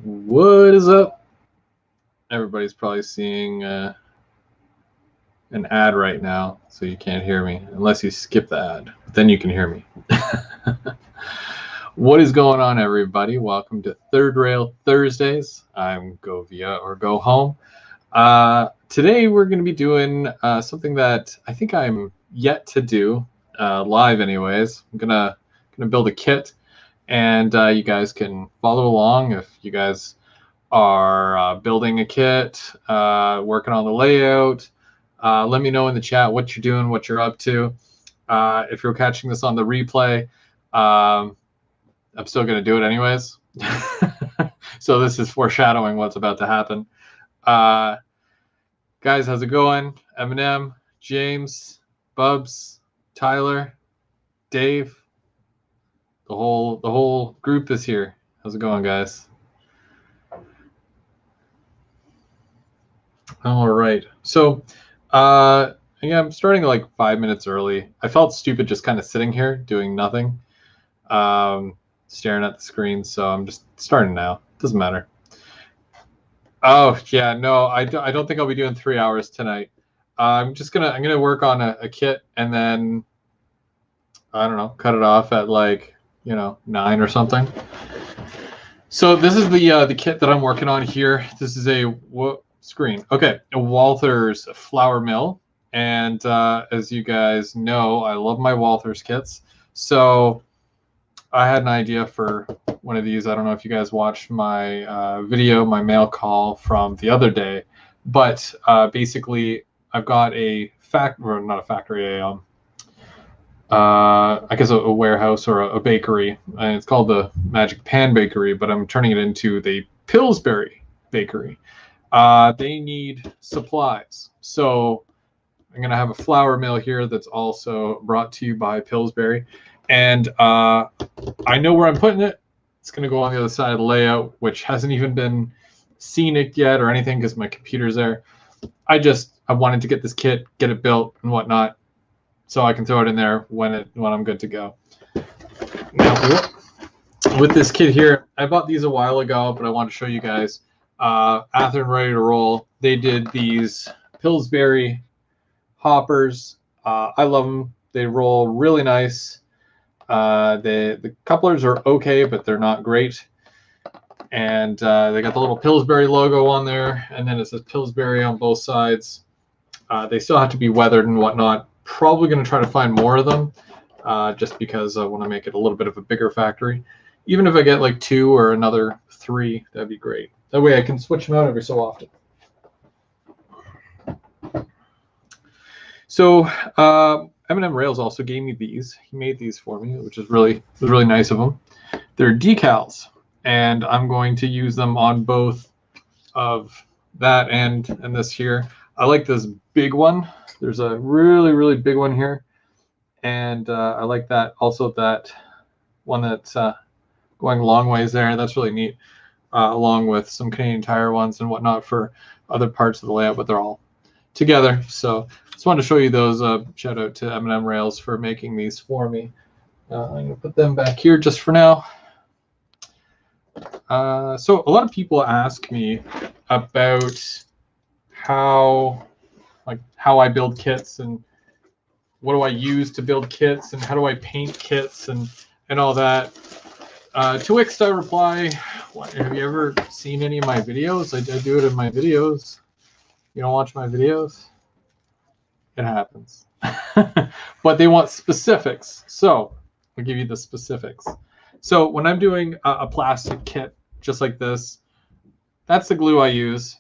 What is up? Everybody's probably seeing an ad right now, so you can't hear me unless you skip the ad. But then you can hear me. What is going on, everybody? Welcome to Third Rail Thursdays. I'm Govia or Go Home. Today we're going to be doing something that I think I'm yet to do live. Anyways, I'm gonna build a kit, and you guys can follow along if you guys are building a kit, working on the layout. Let me know in the chat what you're doing, what you're up to. If you're catching this on the replay, I'm still going to do it anyways. So this is foreshadowing what's about to happen. Guys, how's it going? Eminem, James, Bubs, Tyler, Dave, the whole group is here. How's it going, guys? All right. So, yeah, I'm starting like 5 minutes early. I felt stupid just kind of sitting here doing nothing, staring at the screen. So I'm just starting now. Doesn't matter. Oh yeah, no, I don't think I'll be doing 3 hours tonight. I'm gonna work on a kit, and then I don't know, cut it off at like 9 or something. So this is the kit that I'm working on here. This is a screen. Okay, a Walthers flour mill, and as you guys know, I love my Walthers kits. So I had an idea for one of these. I don't know if you guys watched my video, my mail call from the other day, but basically I've got a not a factory, I guess a warehouse or a bakery, and it's called the Magic Pan Bakery, but I'm turning it into the Pillsbury Bakery. They need supplies, so I'm going to have a flour mill here that's also brought to you by Pillsbury, and I know where I'm putting it. It's going to go on the other side of the layout, which hasn't even been scenic yet or anything because my computer's there. I wanted to get this kit, get it built and whatnot, so I can throw it in there when I'm good to go. Now, with this kit here, I bought these a while ago, but I want to show you guys. Atherton Ready to Roll. They did these Pillsbury hoppers. I love them. They roll really nice. The couplers are okay, but they're not great. And they got the little Pillsbury logo on there, and then it says Pillsbury on both sides. They still have to be weathered and whatnot. Probably going to try to find more of them, just because I want to make it a little bit of a bigger factory. Even if I get like 2 or another 3, that'd be great. That way I can switch them out every so often. So Eminem Rails also gave me these. He made these for me, which is really nice of him. They're decals, and I'm going to use them on both of that and this here. I like this big one. There's a really big one here, and I like that. Also, that one that's going long ways there. That's really neat, along with some Canadian Tire ones and whatnot for other parts of the layout, but they're all together. So just wanted to show you those. Shout out to Eminem Rails for making these for me. I'm going to put them back here just for now. So a lot of people ask me about how I build kits and what do I use to build kits and how do I paint kits and all that. To which I reply, have you ever seen any of my videos? I do it in my videos. You don't watch my videos? It happens. But they want specifics. So I'll give you the specifics. So when I'm doing a plastic kit just like this, that's the glue I use.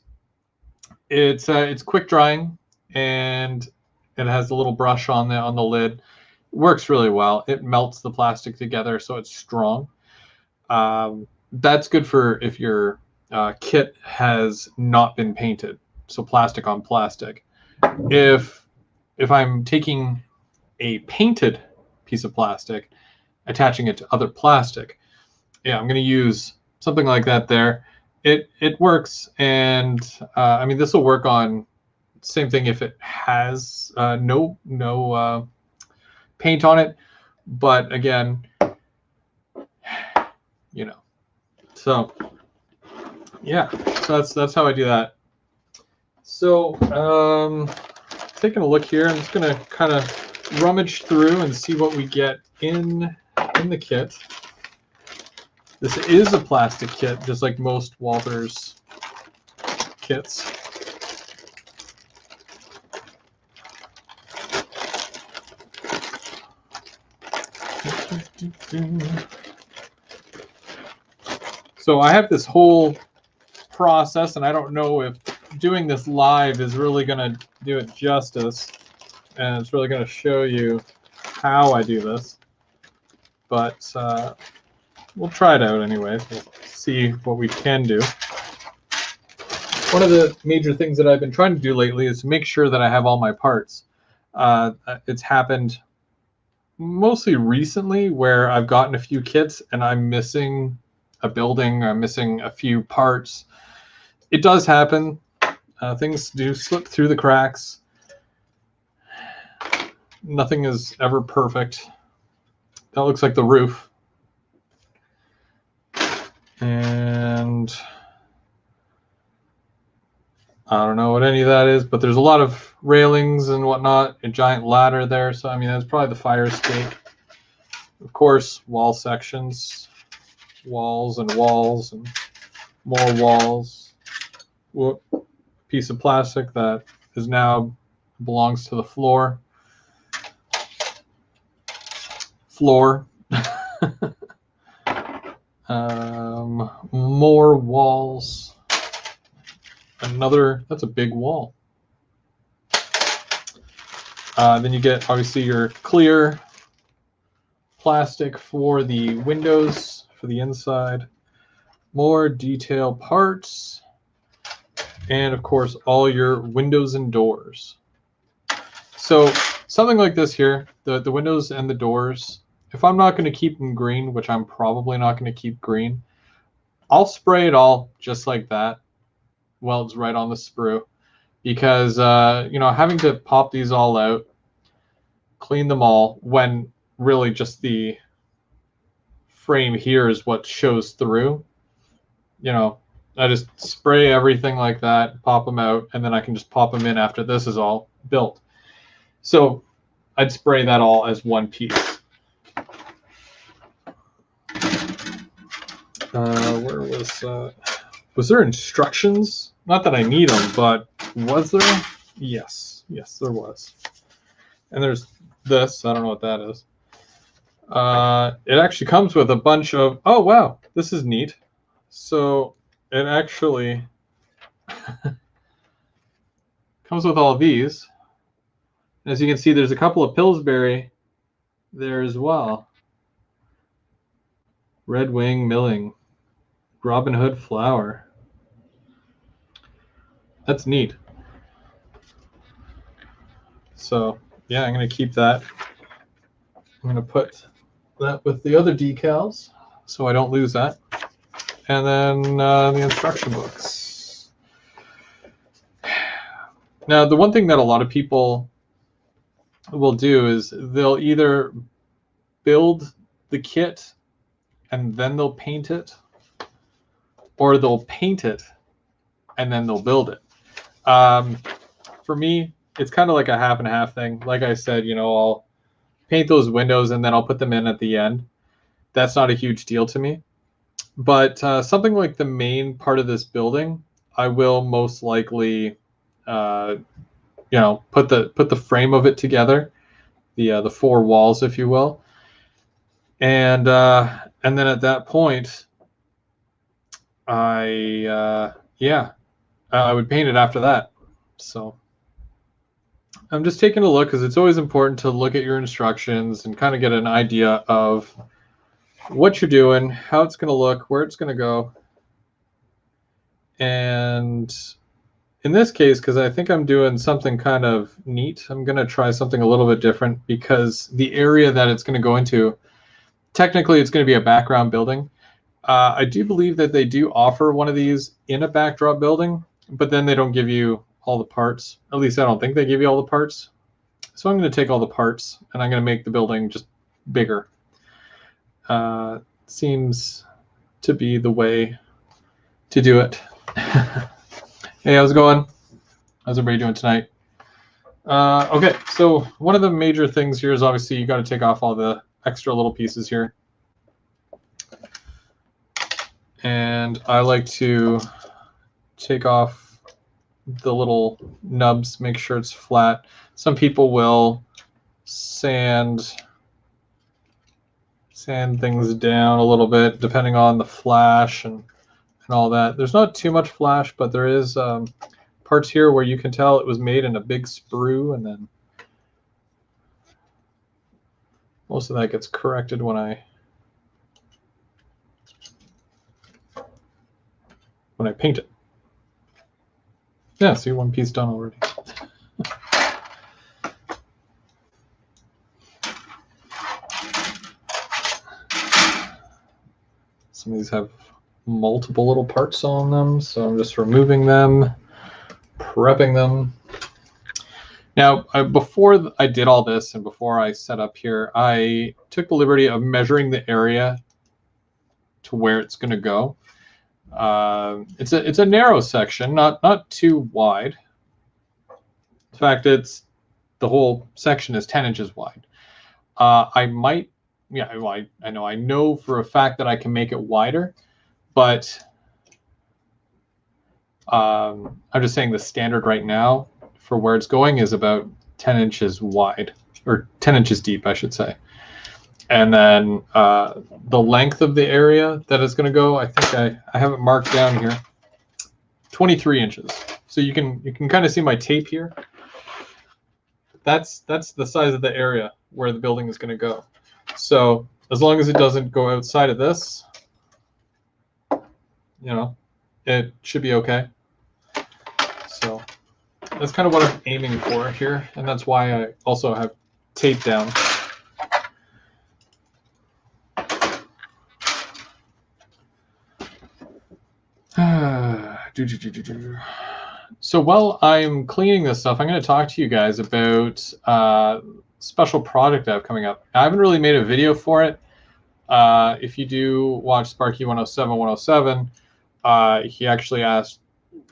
It's quick drying, and it has a little brush on the lid. It works really well. It melts the plastic together, so it's strong. That's good for if your kit has not been painted, so plastic on plastic. If I'm taking a painted piece of plastic, attaching it to other plastic, yeah, I'm going to use something like that there. It works, and I mean, this will work on same thing if it has no paint on it, but again, so yeah, so that's how I do that. So taking a look here, I'm just gonna kind of rummage through and see what we get in the kit. This is a plastic kit, just like most Walthers kits. So I have this whole process, and I don't know if doing this live is really going to do it justice, and it's really going to show you how I do this. But we'll try it out anyway. We'll see what we can do. One of the major things that I've been trying to do lately is to make sure that I have all my parts. It's happened mostly recently where I've gotten a few kits and I'm missing a building, I'm missing a few parts. It does happen. Things do slip through the cracks. Nothing is ever perfect. That looks like the roof. And I don't know what any of that is, but there's a lot of railings and whatnot, a giant ladder there. So, I mean, that's probably the fire escape. Of course, wall sections, walls and more walls. Whoop. Piece of plastic that is now belongs to the floor. More walls. That's a big wall. Then you get obviously your clear plastic for the windows, for the inside. More detail parts. And of course, all your windows and doors. So something like this here, the windows and the doors, if I'm not going to keep them green, which I'm probably not going to keep green, I'll spray it all just like that. Welds right on the sprue, because having to pop these all out, clean them all, when really just the frame here is what shows through. I just spray everything like that, pop them out, and then I can just pop them in after this is all built. So I'd spray that all as one piece. Where was there instructions? Not that I need them, but was there? Yes, there was. And there's this. I don't know what that is. It actually comes with a bunch of. Oh wow, this is neat. So it actually comes with all of these. As you can see, there's a couple of Pillsbury there as well. Red Wing Milling, Robin Hood Flour. That's neat. So yeah, I'm going to keep that. I'm going to put that with the other decals so I don't lose that. And then the instruction books. Now, the one thing that a lot of people will do is they'll either build the kit and then they'll paint it, or they'll paint it and then they'll build it. For me, it's kind of like a half and half thing. Like I said, I'll paint those windows and then I'll put them in at the end. That's not a huge deal to me. But something like the main part of this building, I will most likely, put the frame of it together, the four walls, if you will, and then at that point, I would paint it after that. So I'm just taking a look because it's always important to look at your instructions and kind of get an idea of what you're doing, how it's going to look, where it's going to go. And in this case, because I think I'm doing something kind of neat, I'm going to try something a little bit different, because the area that it's going to go into, technically it's going to be a background building. I do believe that they do offer one of these in a backdrop building, but then they don't give you all the parts. At least I don't think they give you all the parts. So I'm going to take all the parts and I'm going to make the building just bigger. Seems to be the way to do it. Hey, how's it going? How's everybody doing tonight? Okay, so one of the major things here is obviously you got to take off all the extra little pieces here. And I like to take off the little nubs, make sure it's flat. Some people will sand things down a little bit depending on the flash and all that. There's not too much flash, but there is parts here where you can tell it was made in a big sprue, and then most of that gets corrected when I paint it. Yeah, see, one piece done already. Some of these have multiple little parts on them, so I'm just removing them, prepping them. Now, before I did all this and before I set up here, I took the liberty of measuring the area to where it's going to go. It's a narrow section, not too wide. In fact, the whole section is 10 inches wide. I know for a fact that I can make it wider, but I'm just saying the standard right now for where it's going is about 10 inches wide, or 10 inches deep, I should say. And then the length of the area that it's going to go, I think I have it marked down here, 23 inches. So you can kind of see my tape here. That's the size of the area where the building is going to go. So as long as it doesn't go outside of this, it should be okay. So that's kind of what I'm aiming for here, and that's why I also have tape down. So while I'm cleaning this stuff, I'm going to talk to you guys about special project I have coming up. I haven't really made a video for it. If you do watch Sparky 107, he actually asked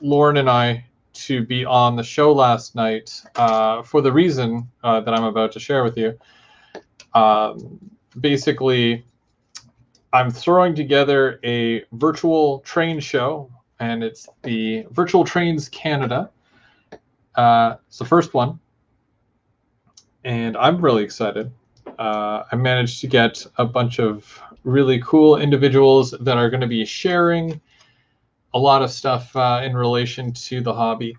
Lauren and I to be on the show last night for the reason that I'm about to share with you. Basically, I'm throwing together a virtual train show, and it's the Virtual Trains Canada. It's the first one, and I'm really excited. I managed to get a bunch of really cool individuals that are going to be sharing a lot of stuff in relation to the hobby.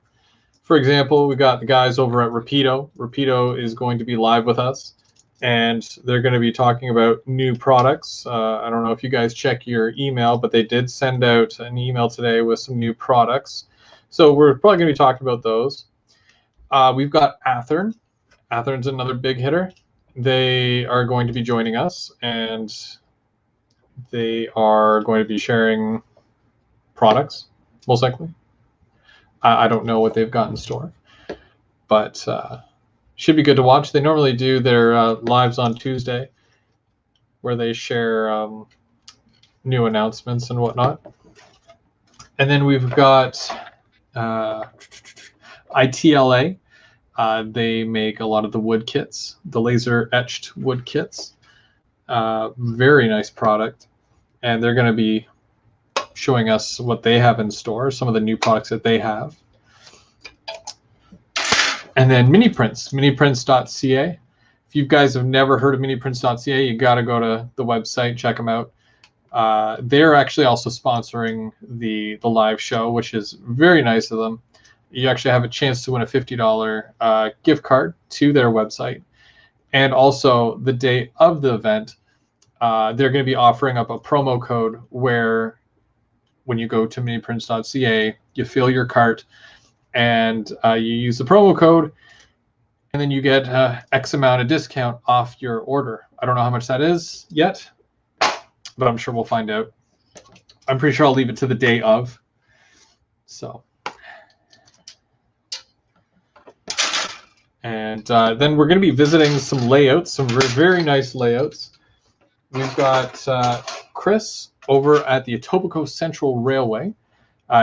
For example, we got the guys over at Rapido. Rapido is going to be live with us, and they're going to be talking about new products. I don't know if you guys check your email, but they did send out an email today with some new products. So we're probably going to be talking about those. We've got Athearn. Athearn's another big hitter. They are going to be joining us, and they are going to be sharing products, most likely. I don't know what they've got in store, but should be good to watch. They normally do their lives on Tuesday, where they share new announcements and whatnot. And then we've got ITLA. They make a lot of the wood kits, the laser etched wood kits. Very nice product, and they're going to be showing us what they have in store, some of the new products that they have. And then miniprints.ca. If you guys have never heard of miniprints.ca, you got to go to the website, check them out. They're actually also sponsoring the live show, which is very nice of them. You actually have a chance to win a $50 gift card to their website. And also, the day of the event, they're going to be offering up a promo code where when you go to miniprints.ca, you fill your cart and you use the promo code, and then you get X amount of discount off your order. I don't know how much that is yet, but I'm sure we'll find out. I'm pretty sure I'll leave it to the day of. So, and then we're going to be visiting some layouts, some very nice layouts. We've got Chris over at the Etobicoke Central Railway.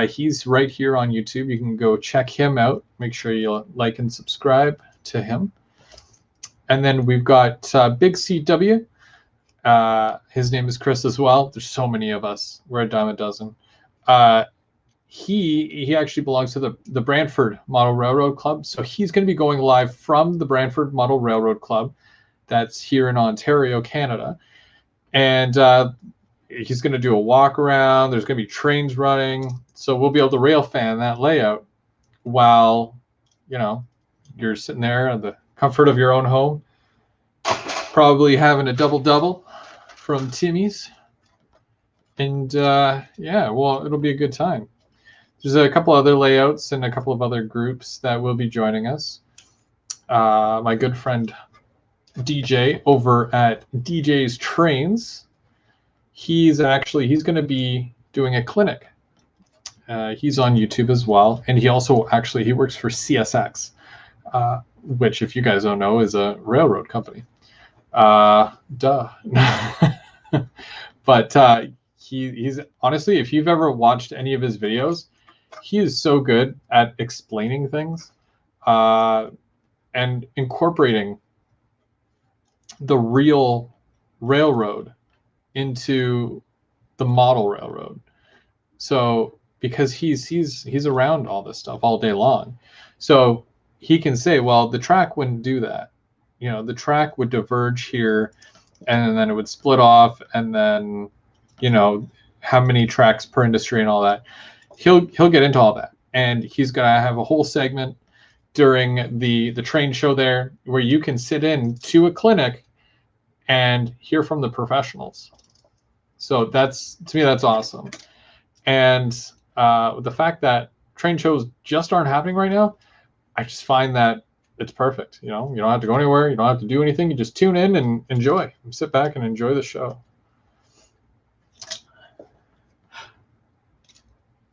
He's right here on YouTube. You can go check him out. Make sure you like and subscribe to him. And then we've got Big CW. His name is Chris as well. There's so many of us. We're a dime a dozen. He actually belongs to the Brantford Model Railroad Club. So he's going to be going live from the Brantford Model Railroad Club. That's here in Ontario, Canada. And he's going to do a walk around. There's going to be trains running. So we'll be able to rail fan that layout while, you know, you're sitting there in the comfort of your own home, probably having a double-double from Timmy's. And yeah, well, it'll be a good time. There's a couple other layouts and a couple of other groups that will be joining us. My good friend DJ over at DJ's Trains, he's going to be doing a clinic. He's on YouTube as well, and he also he works for CSX, which, if you guys don't know, is a railroad company. Duh. But he's honestly, if you've ever watched any of his videos, he is so good at explaining things and incorporating the real railroad into the model railroad. So because he's around all this stuff all day long, so he can say, well, the track wouldn't do that. You know, the track would diverge here, and then it would split off, and then, you know, how many tracks per industry and all that. He'll get into all that, and he's gonna have a whole segment during the train show there where you can sit in to a clinic and hear from the professionals. So that's, to me, that's awesome. And the fact that train shows just aren't happening right now, I just find that it's perfect. You know, you don't have to go anywhere. You don't have to do anything. You just tune in and enjoy. Sit back and enjoy the show.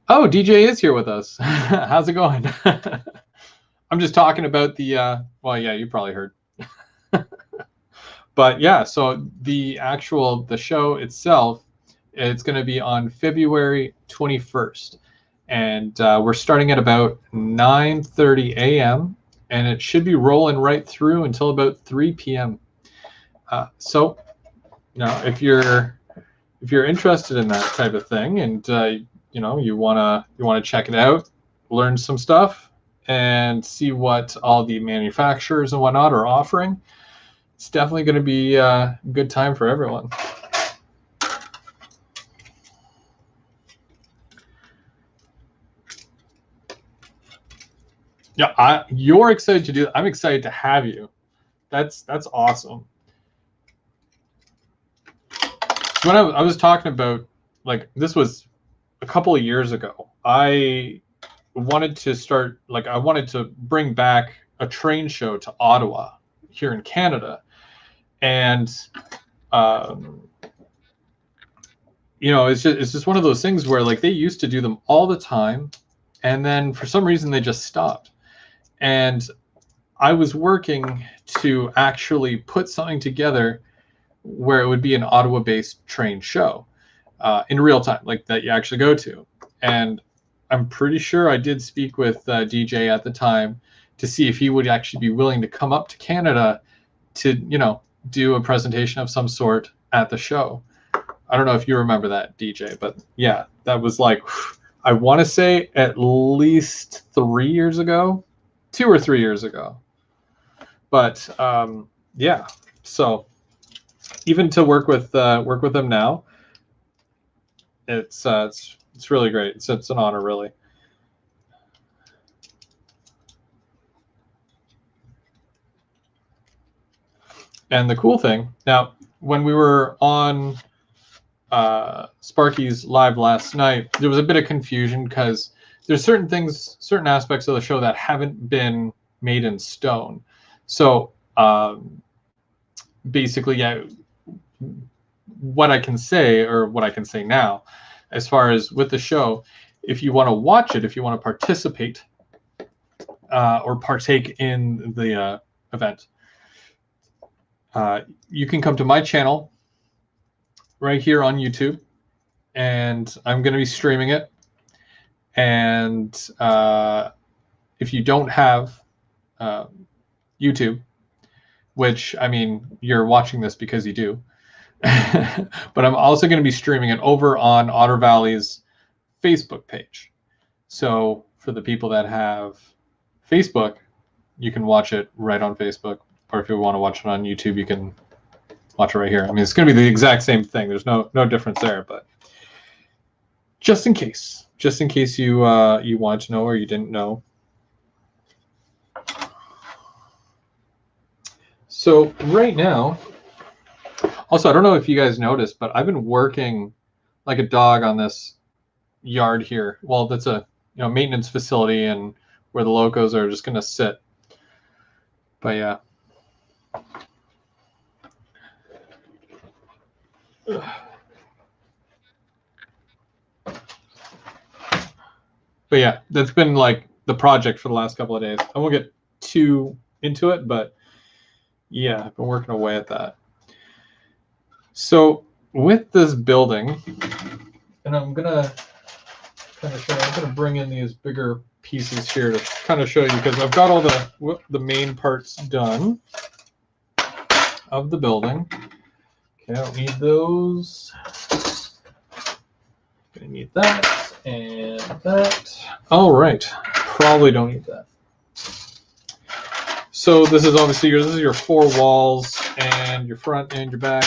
Oh, DJ is here with us. How's it going? I'm just talking about the, well, yeah, you probably heard. But yeah, so the show itself, it's going to be on February 21st. And we're starting at about 9:30 a.m. and it should be rolling right through until about 3 p.m. So, you know, if you're interested in that type of thing, and you know, you wanna check it out, learn some stuff, and see what all the manufacturers and whatnot are offering, it's definitely going to be a good time for everyone. Yeah, you're excited to do that. I'm excited to have you. That's awesome. When I was talking about, like, this was a couple of years ago, I wanted to bring back a train show to Ottawa here in Canada. And you know, it's just one of those things where, like, they used to do them all the time, and then for some reason they just stopped. And I was working to actually put something together where it would be an Ottawa-based train show in real time, like that you actually go to. And I'm pretty sure I did speak with DJ at the time to see if he would actually be willing to come up to Canada to, you know, do a presentation of some sort at the show. I don't know if you remember that, DJ, but yeah, that was like, I want to say at least 3 years ago, 2 or 3 years ago. But yeah, so even to work with them now, it's really great. It's an honor, really. And the cool thing, now, when we were on Sparky's live last night, there was a bit of confusion because there's certain aspects of the show that haven't been made in stone. So basically, yeah, what I can say now, as far as with the show, if you want to watch it, if you want to participate or partake in the event, you can come to my channel right here on YouTube, and I'm going to be streaming it. And if you don't have YouTube, which, I mean, you're watching this because you do, but I'm also going to be streaming it over on Otter Valley's Facebook page. So for the people that have Facebook, you can watch it right on Facebook. Or if you want to watch it on YouTube, you can watch it right here. I mean, it's going to be the exact same thing. There's no difference there, but just in case you you want to know or you didn't know. So right now, also, I don't know if you guys noticed, but I've been working like a dog on this yard here. Well, that's a maintenance facility and where the locos are just going to sit. But yeah. But yeah, that's been like the project for the last couple of days. I won't get too into it, but yeah, I've been working away at that. So with this building, and I'm gonna kind of show you, I'm gonna bring in these bigger pieces here to kind of show you, because I've got all the main parts done of the building. Okay, I don't need those. Gonna need that and that. All right, probably don't need that. So this is obviously this is your 4 walls and your front and your back.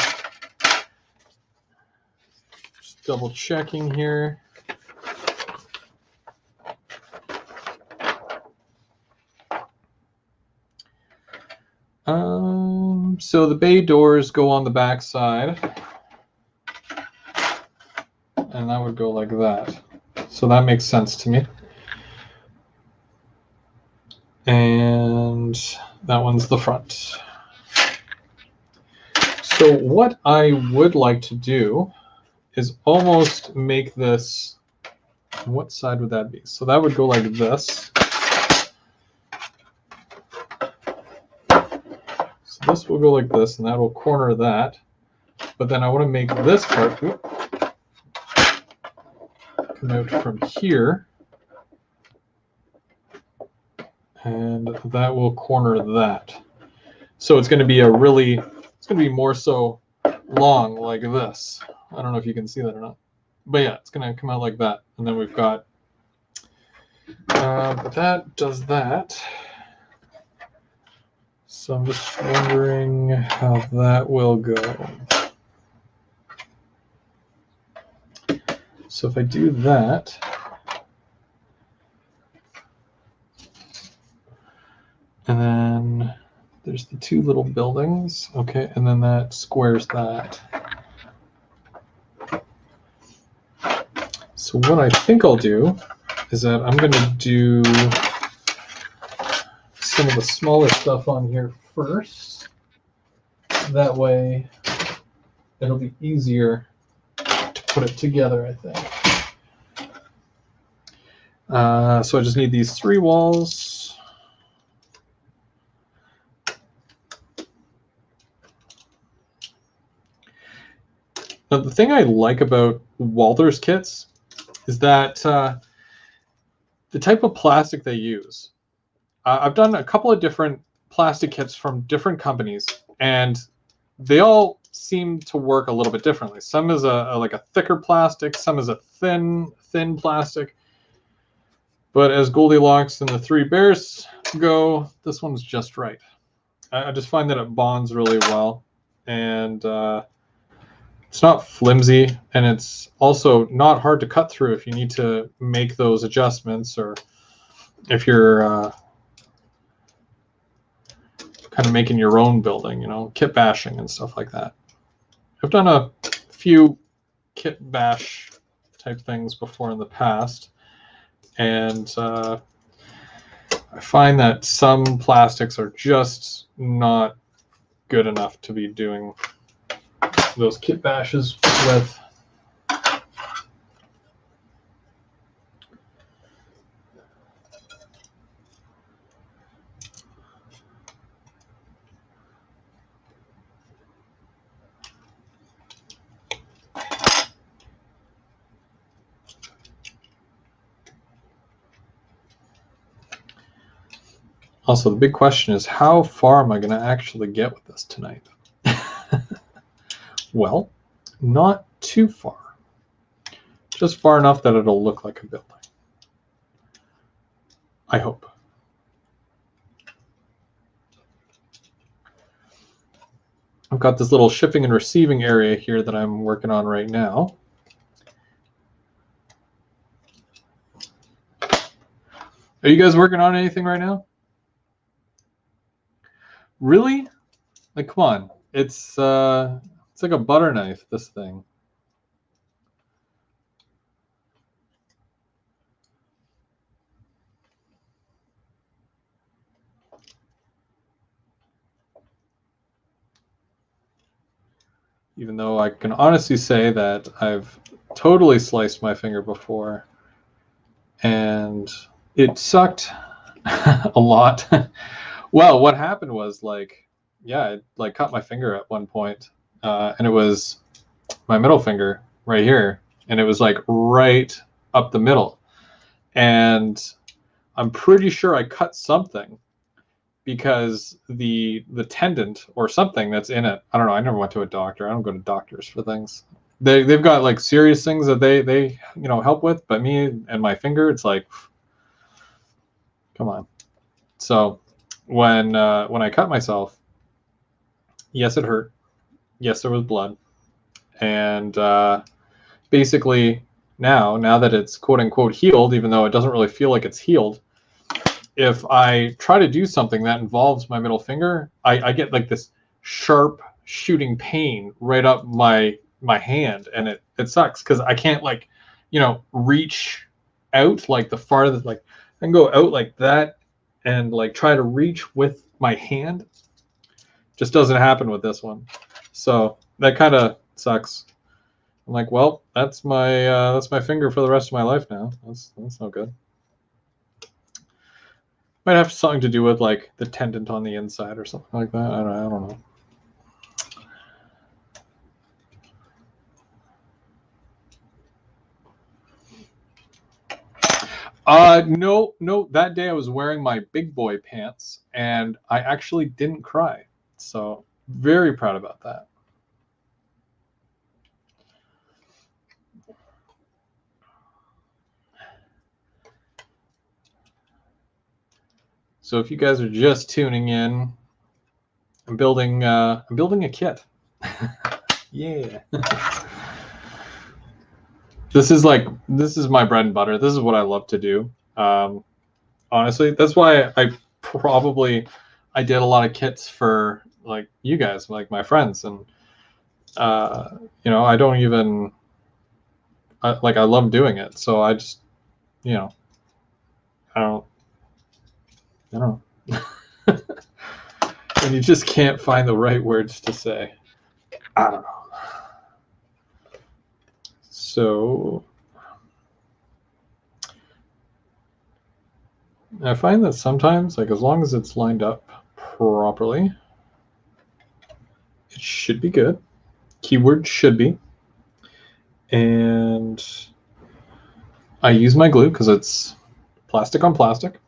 Just double checking here. So the bay doors go on the back side, and that would go like that. So that makes sense to me. And that one's the front. So what I would like to do is almost make this, what side would that be? So that would go like this. So this will go like this, and that will corner that. But then I want to make this part come out from here. And that will corner that. So it's going to be it's going to be more so long like this. I don't know if you can see that or not. But yeah, it's going to come out like that. And then we've got, but that does that. So I'm just wondering how that will go. So if I do that, and then there's the 2 little buildings, okay, and then that squares that. So what I think I'll do is that I'm going to do some of the smaller stuff on here first. That way it'll be easier to put it together, I think. So I just need these 3 walls. Now, the thing I like about Walthers kits is that the type of plastic they use. I've done a couple of different plastic kits from different companies, and they all seem to work a little bit differently. Some is like a thicker plastic, some is a thin plastic. But as Goldilocks and the 3 Bears go, this one's just right. I just find that it bonds really well, and it's not flimsy, and it's also not hard to cut through if you need to make those adjustments, or if you're kind of making your own building, kit bashing and stuff like that. I've done a few kit bash type things before in the past, and I find that some plastics are just not good enough to be doing those kit bashes with. Also, the big question is, how far am I going to actually get with this tonight? Well, not too far. Just far enough that it'll look like a building. I hope. I've got this little shipping and receiving area here that I'm working on right now. Are you guys working on anything right now? Really? Like, come on. It's like a butter knife, this thing. Even though I can honestly say that I've totally sliced my finger before, and it sucked a lot. Well, what happened was, like, yeah, it like cut my finger at one point, and it was my middle finger right here, and it was like right up the middle, and I'm pretty sure I cut something because the tendon or something that's in it. I don't know. I never went to a doctor. I don't go to doctors for things. They've got like serious things that they help with, but me and my finger, it's like, come on. So when I cut myself, yes, it hurt. Yes, there was blood, and basically now that it's quote unquote healed, even though it doesn't really feel like it's healed, if I try to do something that involves my middle finger, I get like this sharp shooting pain right up my hand, and it sucks because I can't like, reach out like the farthest, like I can go out like that and like try to reach with my hand. Just doesn't happen with this one. So that kind of sucks. I'm like, well, that's my finger for the rest of my life now. That's no good. Might have something to do with like the tendon on the inside or something like that. I don't know. No. That day I was wearing my big boy pants, and I actually didn't cry. So very proud about that. So if you guys are just tuning in, I'm building a kit. Yeah. This is my bread and butter. This is what I love to do. Honestly, that's why I did a lot of kits for like you guys, like my friends, and I don't even I love doing it. So I just I don't know. And you just can't find the right words to say. I don't know. So I find that sometimes, like, as long as it's lined up properly, it should be good. Keyword should be. And I use my glue because it's plastic on plastic.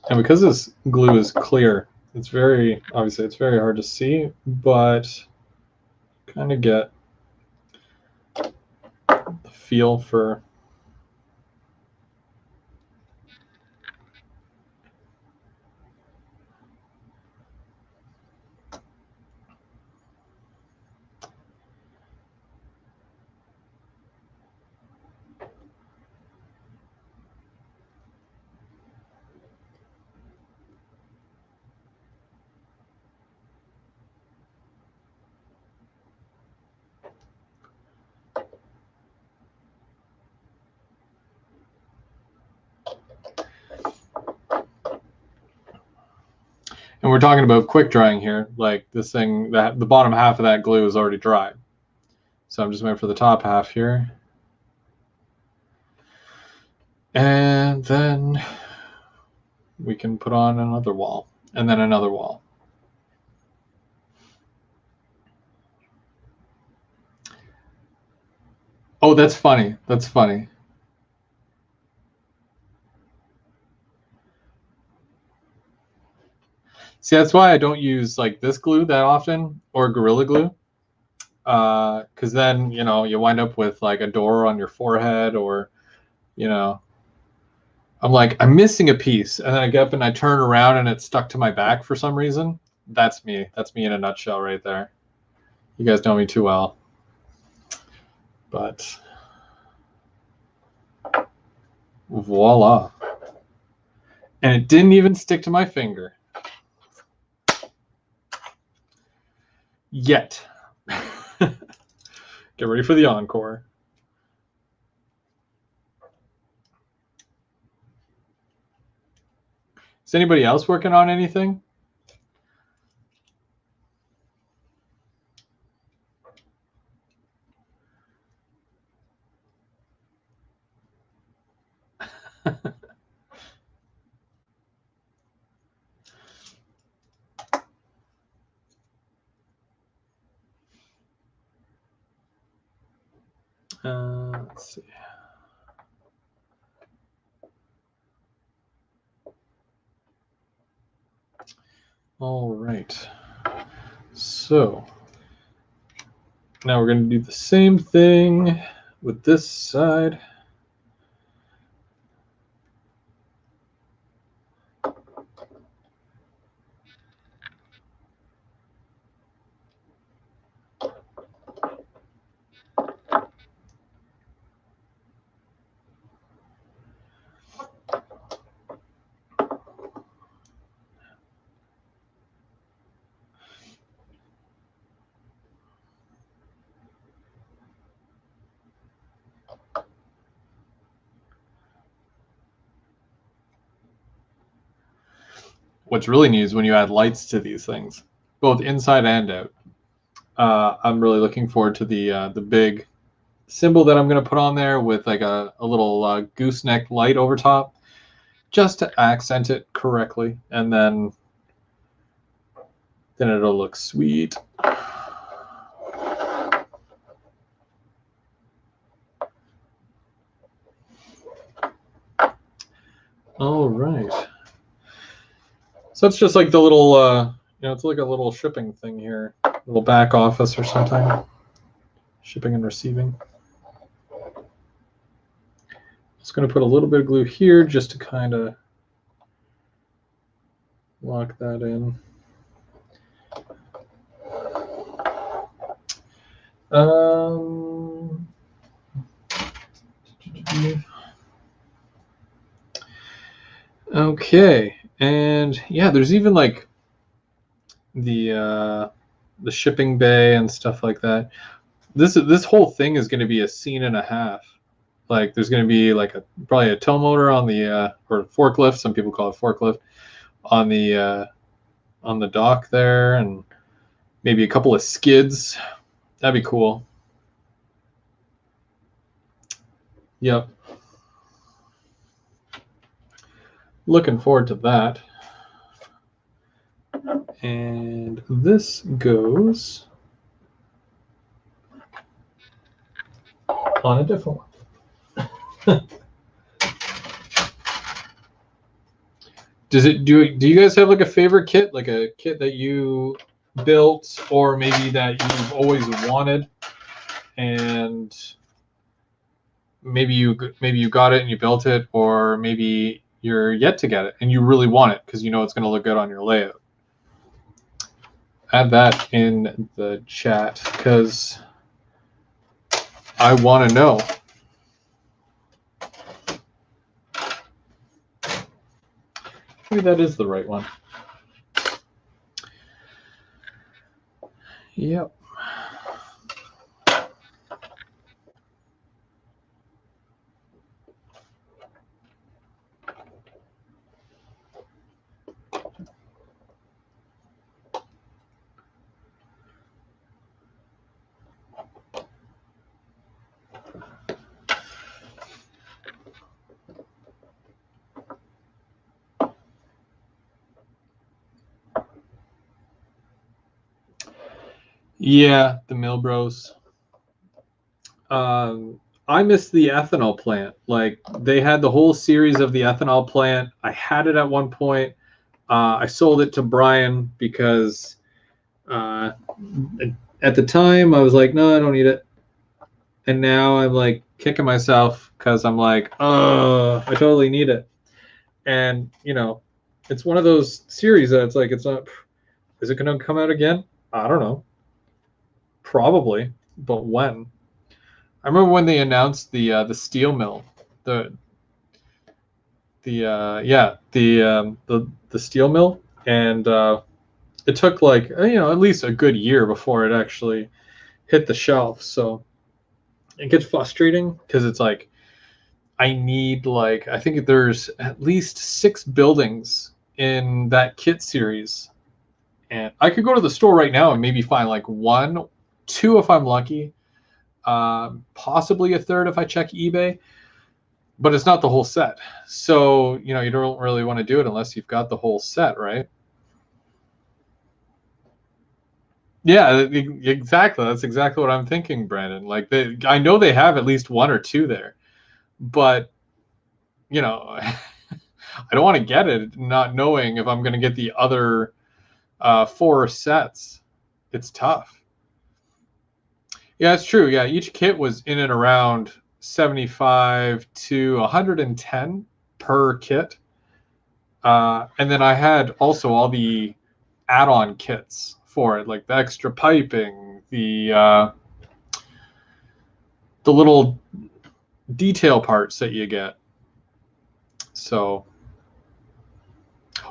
And because this glue is clear, it's very hard to see, but kind of get the feel for and we're talking about quick drying here. Like this thing, that the bottom half of that glue is already dry. So I'm just waiting for the top half here. And then we can put on another wall and then another wall. Oh, that's funny. That's funny. See, that's why I don't use like this glue that often or Gorilla Glue. Because then, you know, you wind up with like a door on your forehead or, you know, I'm like, I'm missing a piece. And then I get up and I turn around and it's stuck to my back for some reason. That's me. That's me in a nutshell right there. You guys know me too well. But voila. And it didn't even stick to my finger. Yet. Get ready for the encore. Is anybody else working on anything? Let's see. All right. So now we're going to do the same thing with this side. What's really neat is when you add lights to these things, both inside and out. I'm really looking forward to the big symbol that I'm going to put on there with like a little gooseneck light over top, just to accent it correctly, and then it'll look sweet. All right. So it's just like the little, you know, it's like a little shipping thing here, little back office or something. Shipping and receiving. Just going to put a little bit of glue here just to kind of lock that in. Okay, and yeah, there's even like the shipping bay and stuff like that. This whole thing is going to be a scene and a half. Like there's going to be like probably a tow motor on the or forklift. Some people call it forklift on the dock there, and maybe a couple of skids. That'd be cool. Yep. Looking forward to that. And this goes on a different one. Do you guys have like a favorite kit, like a kit that you built or maybe that you've always wanted and maybe you got it and you built it, or maybe you're yet to get it and you really want it because you know it's going to look good on your layout? Add that in the chat because I want to know. Maybe that is the right one. Yep. Yeah, the Milbros. I missed the ethanol plant. Like they had the whole series of the ethanol plant. I had it at one point. I sold it to Brian because uh, at the time I was like, no, I don't need it. And now I'm like kicking myself because I'm like, oh, I totally need it. And you know, it's one of those series that it's like, it's not. Is it going to come out again? I don't know. Probably, but when? I remember when they announced the steel mill, the the steel mill, and it took like at least a good year before it actually hit the shelf. So it gets frustrating because it's like I need like I think there's at least 6 buildings in that kit series, and I could go to the store right now and maybe find like 1, 2 if I'm lucky, possibly a third if I check eBay. But it's not the whole set. So, you don't really want to do it unless you've got the whole set, right? Yeah, exactly. That's exactly what I'm thinking, Brandon. Like, I know they have at least 1 or 2 there, but I don't want to get it not knowing if I'm going to get the other 4 sets. It's tough. Yeah, it's true. Yeah, each kit was in and around 75 to 110 per kit. And then I had also all the add-on kits for it, like the extra piping, the little detail parts that you get. So,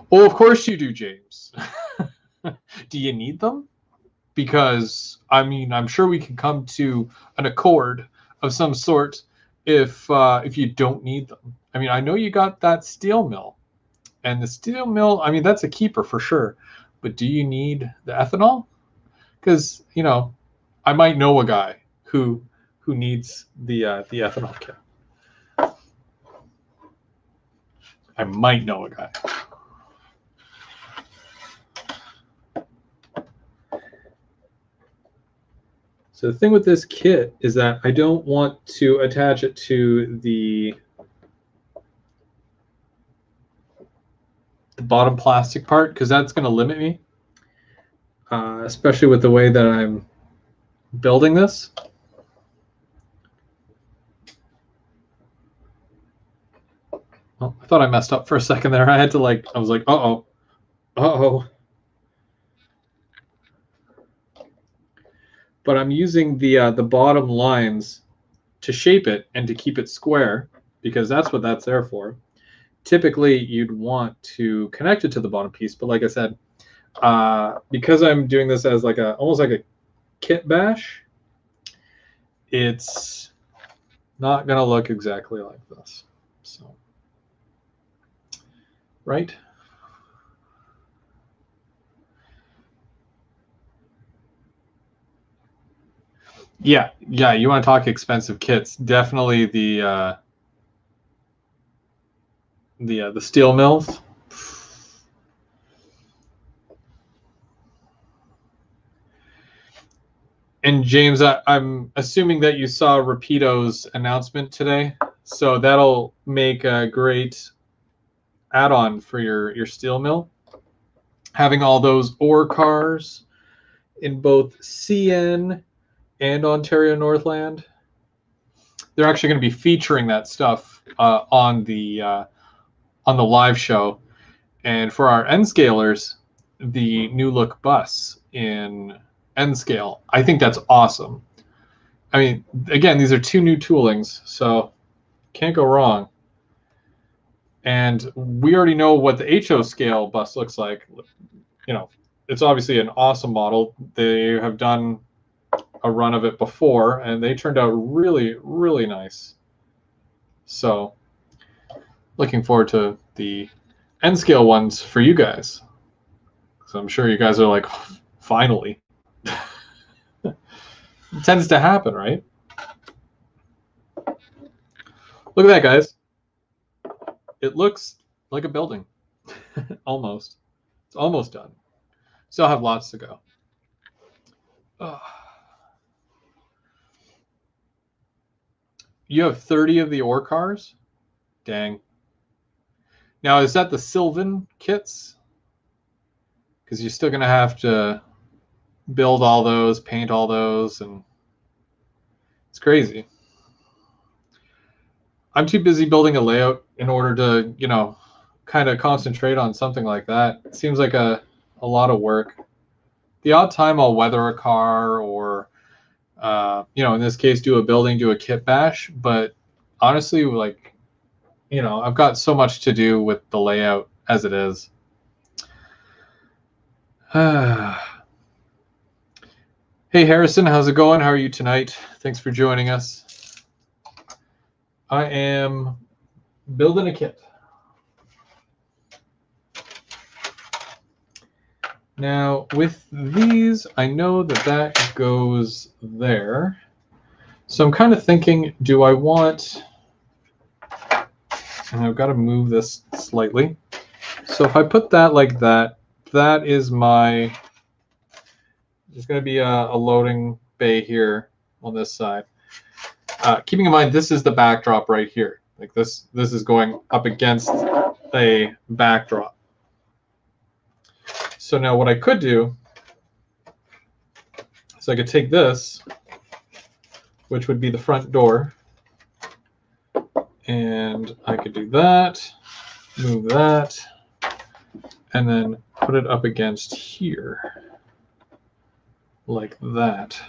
well, of course you do, James. Do you need them? Because I mean, I'm sure we can come to an accord of some sort if you don't need them. I mean, I know you got that steel mill, and the steel mill. I mean, that's a keeper for sure. But do you need the ethanol? Because I might know a guy who needs the ethanol kit. I might know a guy. So the thing with this kit is that I don't want to attach it to the bottom plastic part because that's going to limit me, especially with the way that I'm building this. Oh, I thought I messed up for a second there. I was like, uh-oh. But I'm using the bottom lines to shape it and to keep it square because that's what that's there for. Typically, you'd want to connect it to the bottom piece, but like I said, because I'm doing this as like almost like a kit bash, it's not gonna look exactly like this. So, right? Yeah. You want to talk expensive kits? Definitely the steel mills. And James, I'm assuming that you saw Rapido's announcement today, so that'll make a great add-on for your steel mill. Having all those ore cars in both CN and Ontario Northland, they're actually going to be featuring that stuff on the live show. And for our N scalers, the new look bus in N scale, I think that's awesome. I mean, again, these are 2 new toolings, so can't go wrong. And we already know what the HO scale bus looks like. It's obviously an awesome model. They have done a run of it before, and they turned out really, really nice. So, looking forward to the N scale ones for you guys. So I'm sure you guys are like, finally. It tends to happen, right? Look at that, guys. It looks like a building. Almost. It's almost done. Still have lots to go. You have 30 of the ore cars? Dang. Now, is that the Sylvan kits? Because you're still going to have to build all those, paint all those, and it's crazy. I'm too busy building a layout in order to, you know, kind of concentrate on something like that. It seems like a lot of work. The odd time I'll weather a car or, you know, in this case, do a building, do a kit bash. But honestly, like, you know, I've got so much to do with the layout as it is. Hey, Harrison, how's it going? How are you tonight? Thanks for joining us. I am building a kit. Now, with these, I know that that goes there. So I'm kind of thinking, do I want... And I've got to move this slightly. So if I put that like that, that is my... There's going to be a loading bay here on this side. Keeping in mind, this is the backdrop right here. Like this is going up against a backdrop. So now what I could do is I could take this, which would be the front door, and I could do that, move that, and then put it up against here, like that.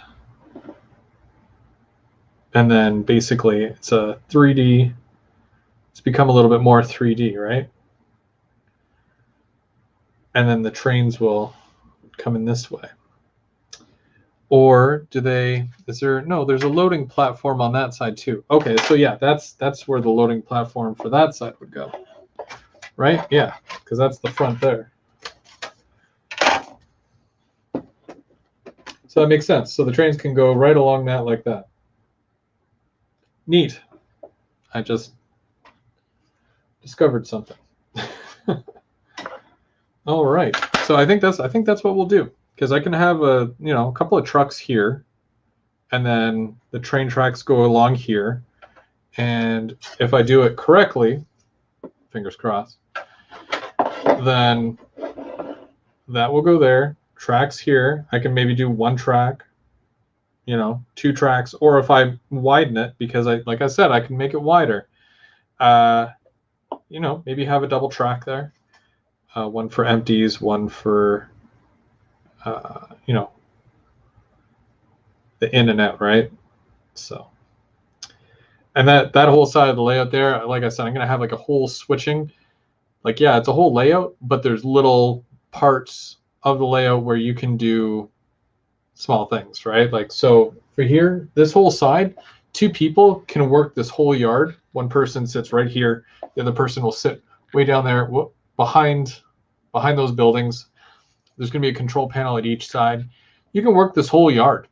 And then basically it's a 3D, it's become a little bit more 3D, right? And then the trains will come in this way. Or do they, is there, no, there's a loading platform on that side too. Okay, so yeah, that's where the loading platform for that side would go. Right? Yeah, because that's the front there. So that makes sense. So the trains can go right along that like that. Neat. I just discovered something. All right. So I think that's what we'll do, because I can have a couple of trucks here, and then the train tracks go along here, and if I do it correctly, fingers crossed, then that will go there. Tracks here. I can maybe do one track, 2 tracks, or if I widen it, because like I said, I can make it wider. Maybe have a double track there. One for empties, one for, the in and out, right? So, and that whole side of the layout there, like I said, I'm going to have like a whole switching. Like, yeah, it's a whole layout, but there's little parts of the layout where you can do small things, right? Like, so for here, this whole side, 2 people can work this whole yard. One person sits right here. The other person will sit way down there behind those buildings. There's going to be a control panel at each side. You can work this whole yard,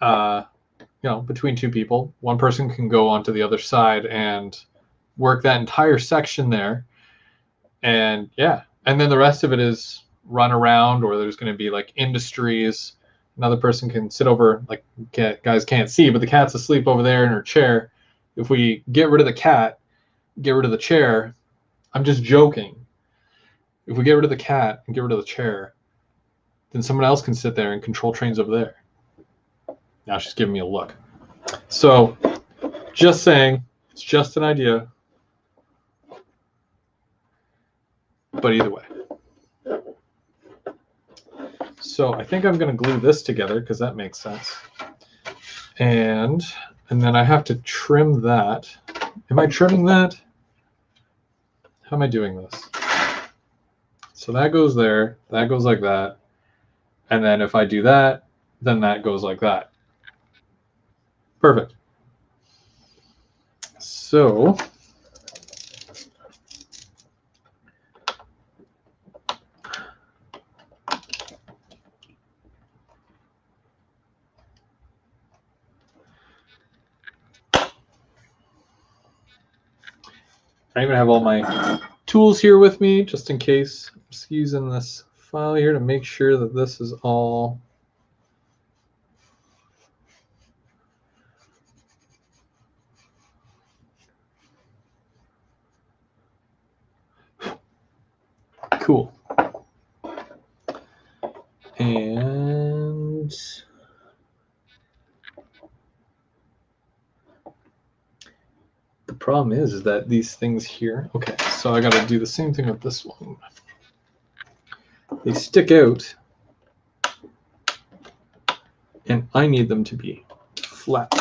between 2 people. One person can go onto the other side and work that entire section there. And yeah, and then the rest of it is run around, or there's going to be like industries. Another person can sit over, like, guys can't see, but the cat's asleep over there in her chair. If we get rid of the cat, get rid of the chair, I'm just joking. If we get rid of the cat and get rid of the chair, then someone else can sit there and control trains over there. Now she's giving me a look. So, just saying, it's just an idea. But either way. So I think I'm going to glue this together because that makes sense. And then I have to trim that. Am I trimming that? How am I doing this? So that goes there, that goes like that. And then if I do that, then that goes like that. Perfect. So I even have all my tools here with me, just in case. I'm just using this file here to make sure that this is all Cool. And the problem is that these things here, okay, so I got to do the same thing with this one. They stick out, and I need them to be flat.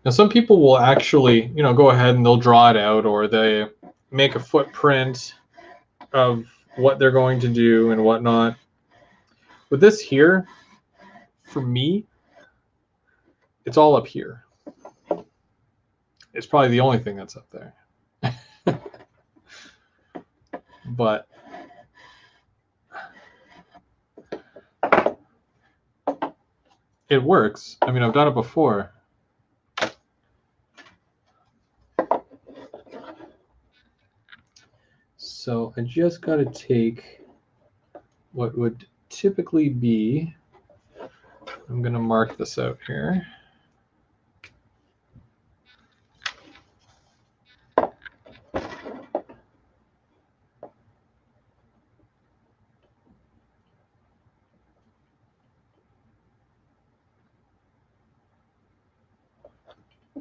Now, some people will actually, go ahead and they'll draw it out, or they make a footprint of what they're going to do and whatnot. With this here, for me, it's all up here. It's probably the only thing that's up there. But it works. I mean, I've done it before. So I just got to take what would typically be, I'm going to mark this out here.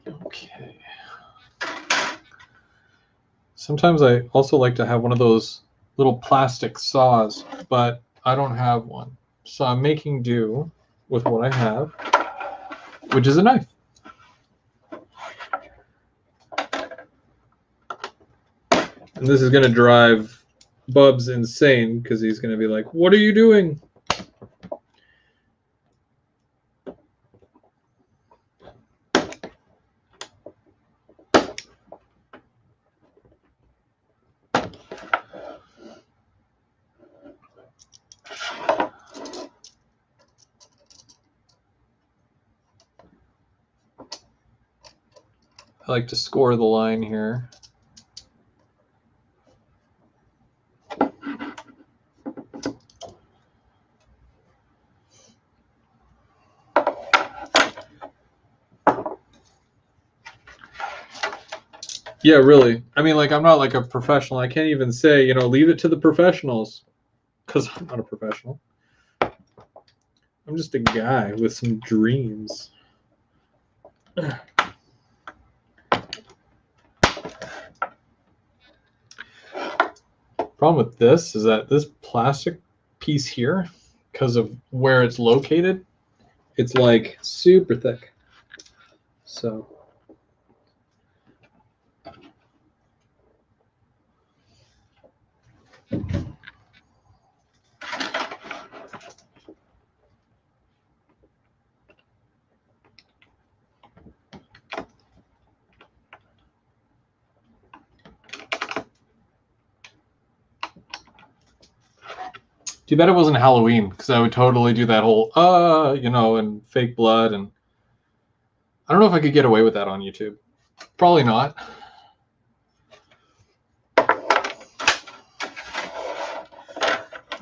Okay. Sometimes I also like to have one of those little plastic saws, but I don't have one. So I'm making do with what I have, which is a knife. And this is going to drive Bubs insane because he's going to be like, "What are you doing?" I like to score the line here. Yeah, really. I mean, like, I'm not like a professional. I can't even say, leave it to the professionals, because I'm not a professional. I'm just a guy with some dreams. Problem with this is that this plastic piece here, because of where it's located, it's like super thick. So too bad it wasn't Halloween, because I would totally do that whole, and fake blood. And I don't know if I could get away with that on YouTube. Probably not. I'd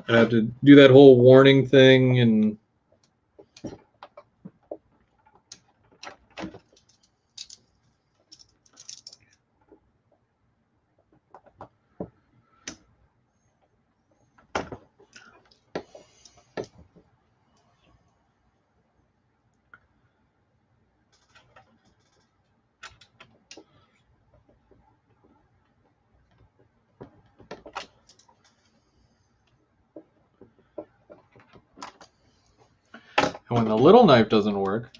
have to do that whole warning thing and when the little knife doesn't work.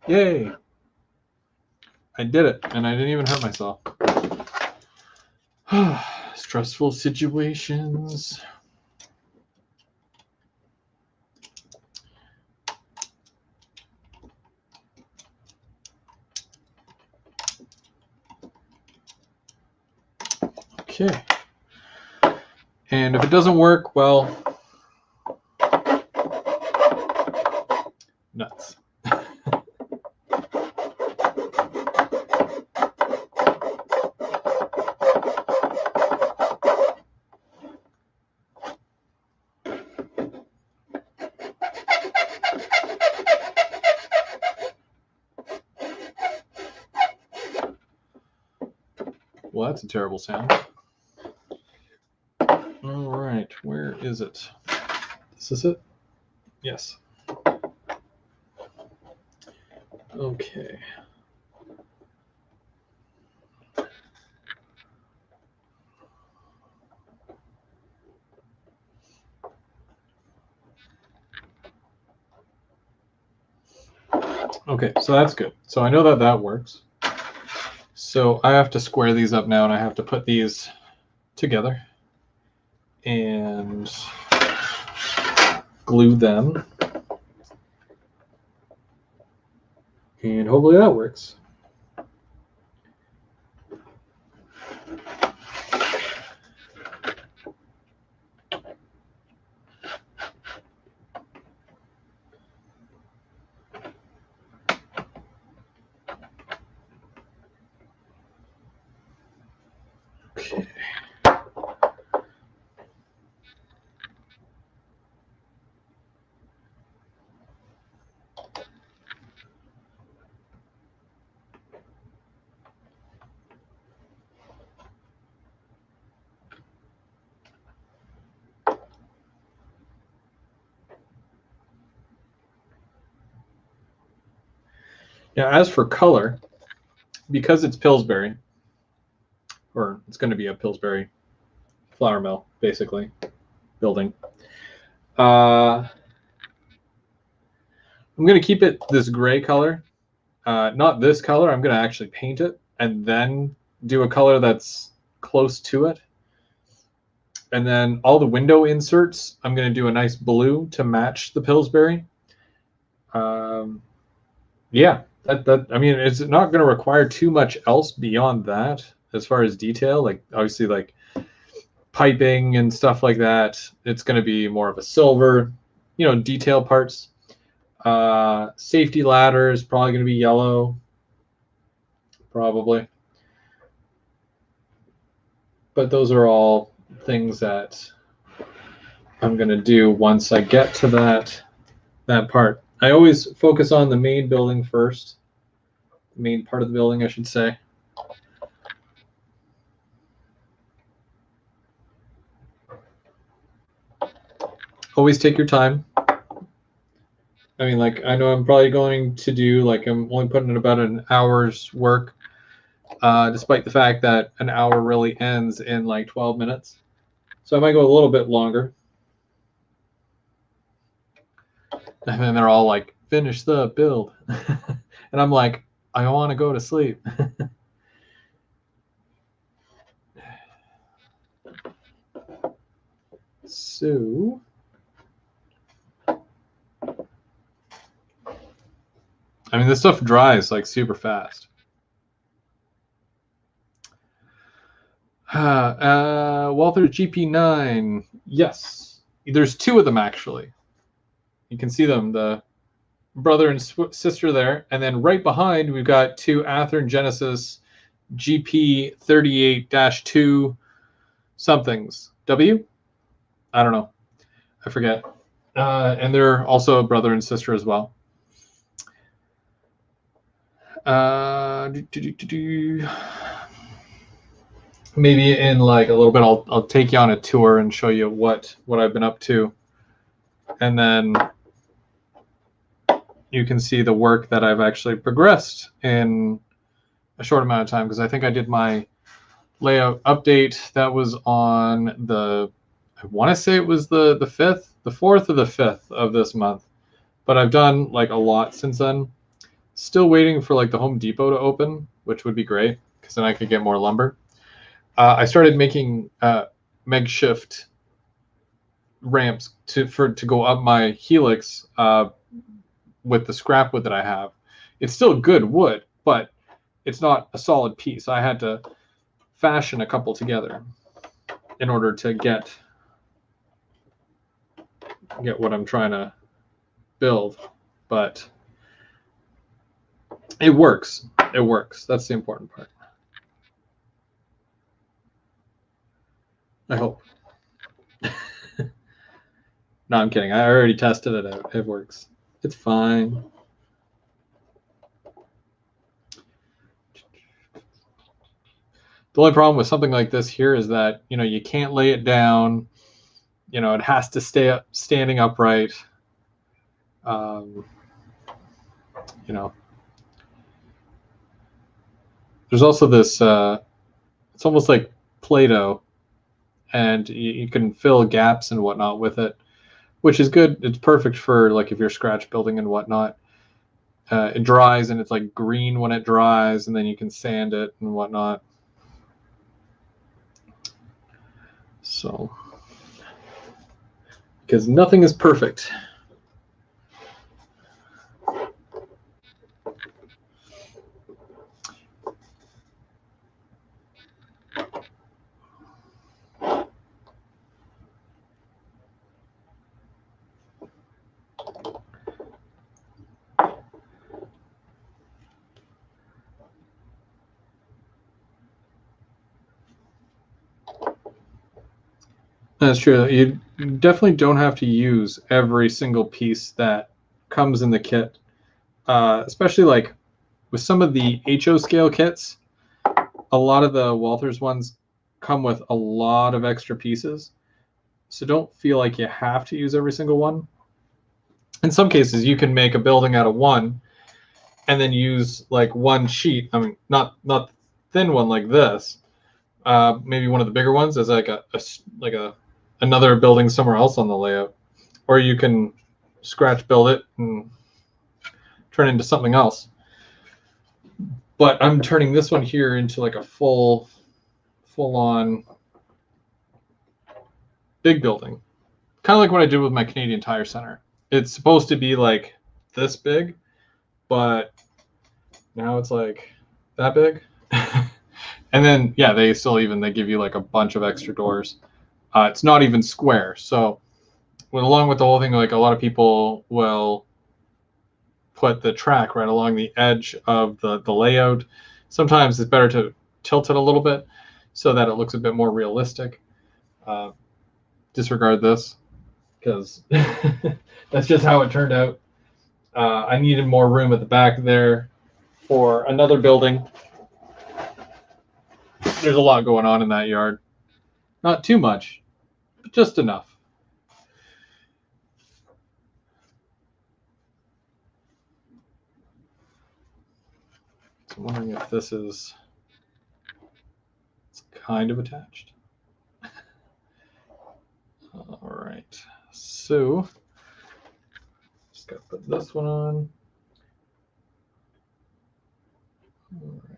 Yay! I did it, and I didn't even hurt myself. Stressful situations. Okay. And if it doesn't work, well, nuts. Well, that's a terrible sound. All right, where is it? Is this it? Yes. Okay. Okay, so that's good. So I know that that works. So I have to square these up now, and I have to put these together and glue them. And hopefully that works. Okay. Now, as for color, because it's Pillsbury, or it's going to be a Pillsbury flour mill, basically, building, I'm going to keep it this gray color. Not this color. I'm going to actually paint it and then do a color that's close to it. And then all the window inserts, I'm going to do a nice blue to match the Pillsbury. Yeah, I mean, it's not going to require too much else beyond that as far as detail. Like, obviously, like piping and stuff like that. It's going to be more of a silver, detail parts. Safety ladder is probably going to be yellow, probably. But those are all things that I'm going to do once I get to that part. I always focus on the main building first. The main part of the building, I should say. Always take your time. I mean, like, I know I'm probably going to do, like, I'm only putting in about an hour's work, despite the fact that an hour really ends in like 12 minutes. So I might go a little bit longer. And then they're all like, finish the build. And I'm like, I want to go to sleep. So I mean, this stuff dries like super fast. Walther GP9. Yes. There's two of them, actually. You can see them, the brother and sister there. And then right behind, we've got two Athearn Genesis GP38-2 somethings. W? I don't know. I forget. And they're also a brother and sister as well. Maybe in like a little bit, I'll take you on a tour and show you what I've been up to, and then you can see the work that I've actually progressed in a short amount of time, because I think I did my layout update. That was on I want to say it was the 4th or the 5th of this month, but I've done like a lot since then. Still waiting for like the Home Depot to open, which would be great because then I could get more lumber. I started making makeshift ramps to go up my helix with the scrap wood that I have. It's still good wood, but it's not a solid piece. I had to fashion a couple together. in order to get what I'm trying to build, but it works. It works. That's the important part. I hope. No, I'm kidding. I already tested it out. It works. It's fine. The only problem with something like this here is that, you know, you can't lay it down. You know, it has to stay up, standing upright. You know, there's also this, it's almost like Play-Doh, and you can fill gaps and whatnot with it, which is good. It's perfect for like if you're scratch building and whatnot. It dries and it's like green when it dries, and then you can sand it and whatnot. So, because nothing is perfect. That's true. You definitely don't have to use every single piece that comes in the kit, especially like with some of the HO scale kits. A lot of the Walthers ones come with a lot of extra pieces, so don't feel like you have to use every single one. In some cases, you can make a building out of one, and then use like one sheet. I mean, not thin one like this. Maybe one of the bigger ones as like another building somewhere else on the layout, or you can scratch build it and turn it into something else. But I'm turning this one here into like a full on big building, kind of like what I did with my Canadian Tire Center. It's supposed to be like this big, but now it's like that big. And then yeah, they give you like a bunch of extra doors. It's not even square. So along with the whole thing, like a lot of people will put the track right along the edge of the layout. Sometimes it's better to tilt it a little bit so that it looks a bit more realistic. Disregard this because that's just how it turned out. I needed more room at the back there for another building. There's a lot going on in that yard. Not too much, but just enough. So I'm wondering if this is, it's kind of attached. All right, so just got to put this one on. All right.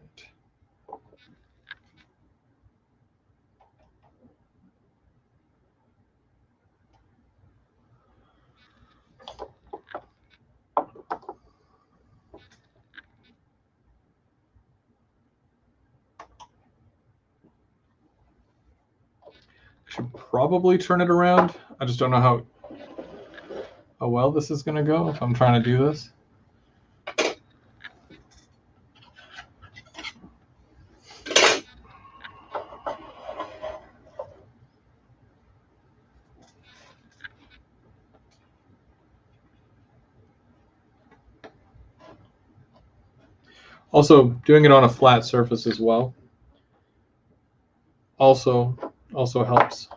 Should probably turn it around. I just don't know how well this is going to go if I'm trying to do this. Also, doing it on a flat surface as well also helps.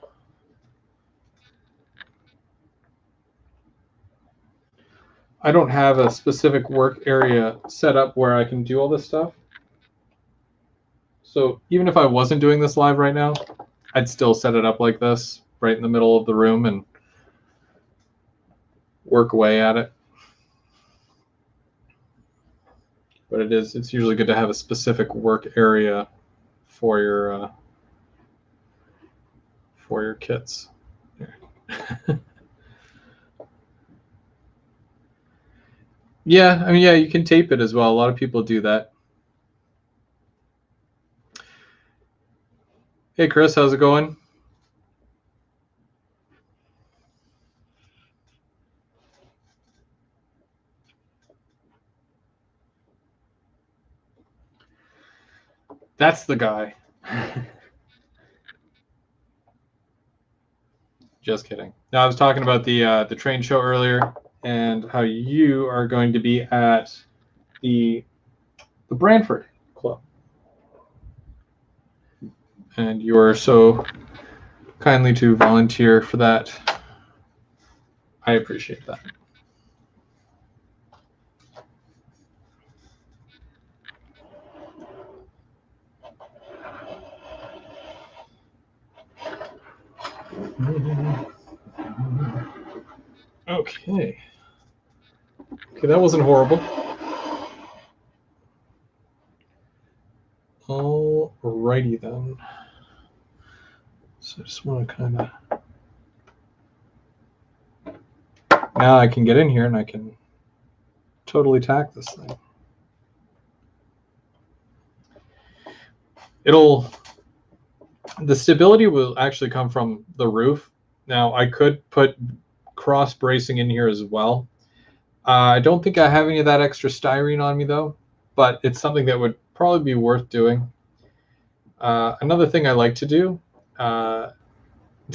I don't have a specific work area set up where I can do all this stuff. So even if I wasn't doing this live right now, I'd still set it up like this, right in the middle of the room, and work away at it. But it's usually good to have a specific work area for your kits. Yeah, I mean, yeah, you can tape it as well. A lot of people do that. Hey, Chris, how's it going? That's the guy. Just kidding. No, I was talking about the train show earlier and how you are going to be at the Brantford Club. And you are so kindly to volunteer for that. I appreciate that. Okay. Okay, that wasn't horrible. Alrighty then. So I just want to kind of... Now I can get in here and I can totally tack this thing. The stability will actually come from the roof. Now I could put cross bracing in here as well. I don't think I have any of that extra styrene on me though, but it's something that would probably be worth doing. Another thing I like to do to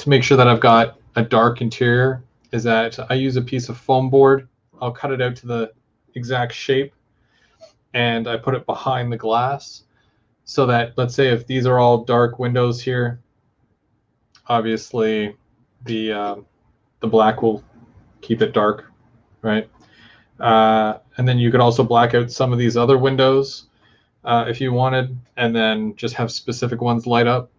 make sure that I've got a dark interior is that I use a piece of foam board. I'll cut it out to the exact shape and I put it behind the glass so that, let's say if these are all dark windows here, obviously the black will keep it dark, right? And then you could also black out some of these other windows if you wanted, and then just have specific ones light up.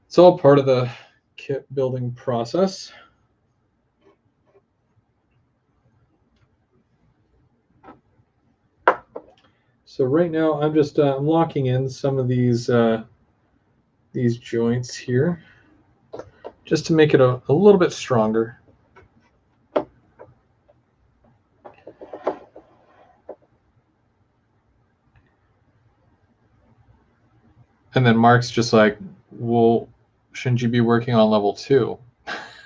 It's all part of the kit building process. So right now I'm just I'm locking in some of these joints here just to make it a little bit stronger. And then Mark's just like, well, shouldn't you be working on level 2?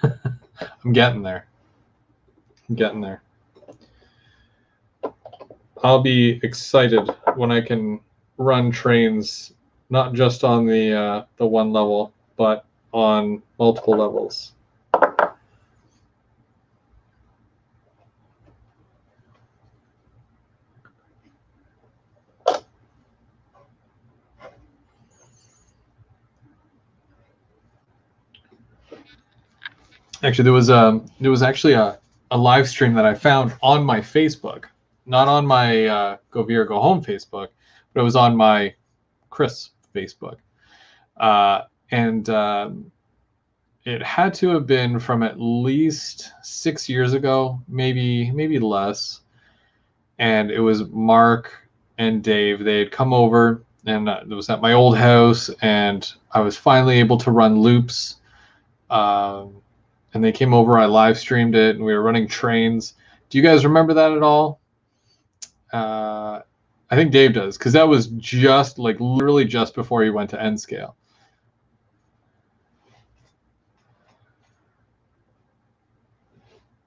I'm getting there. I'm getting there. I'll be excited when I can run trains not just on the one level, but on multiple levels. Actually, there was actually a live stream that I found on my Facebook, not on my Go Veer Go Home Facebook, but it was on my Chris Facebook, and it had to have been from at least 6 years ago, maybe less. And it was Mark and Dave. They had come over, and it was at my old house, and I was finally able to run loops. And they came over, I live streamed it, and we were running trains. Do you guys remember that at all? I think Dave does, because that was just like literally just before he went to N Scale.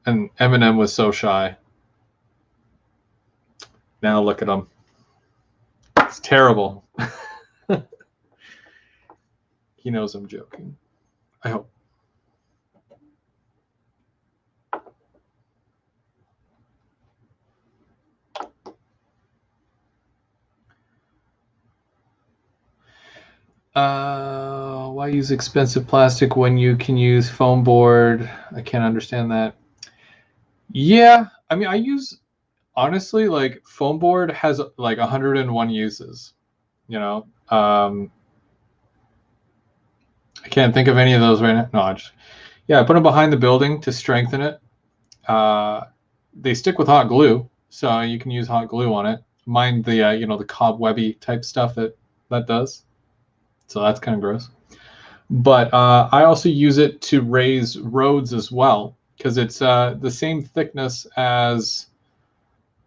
And Eminem was so shy. Now look at him. It's terrible. He knows I'm joking. I hope. Why use expensive plastic when you can use foam board? I can't understand that. Yeah, I mean, I use, honestly, like foam board has like 101 uses, you know. I can't think of any of those right now. No, yeah, I put them behind the building to strengthen it. They stick with hot glue, so you can use hot glue on it. Mind the the cobwebby type stuff that does. So that's kind of gross. But I also use it to raise roads as well, because it's the same thickness as,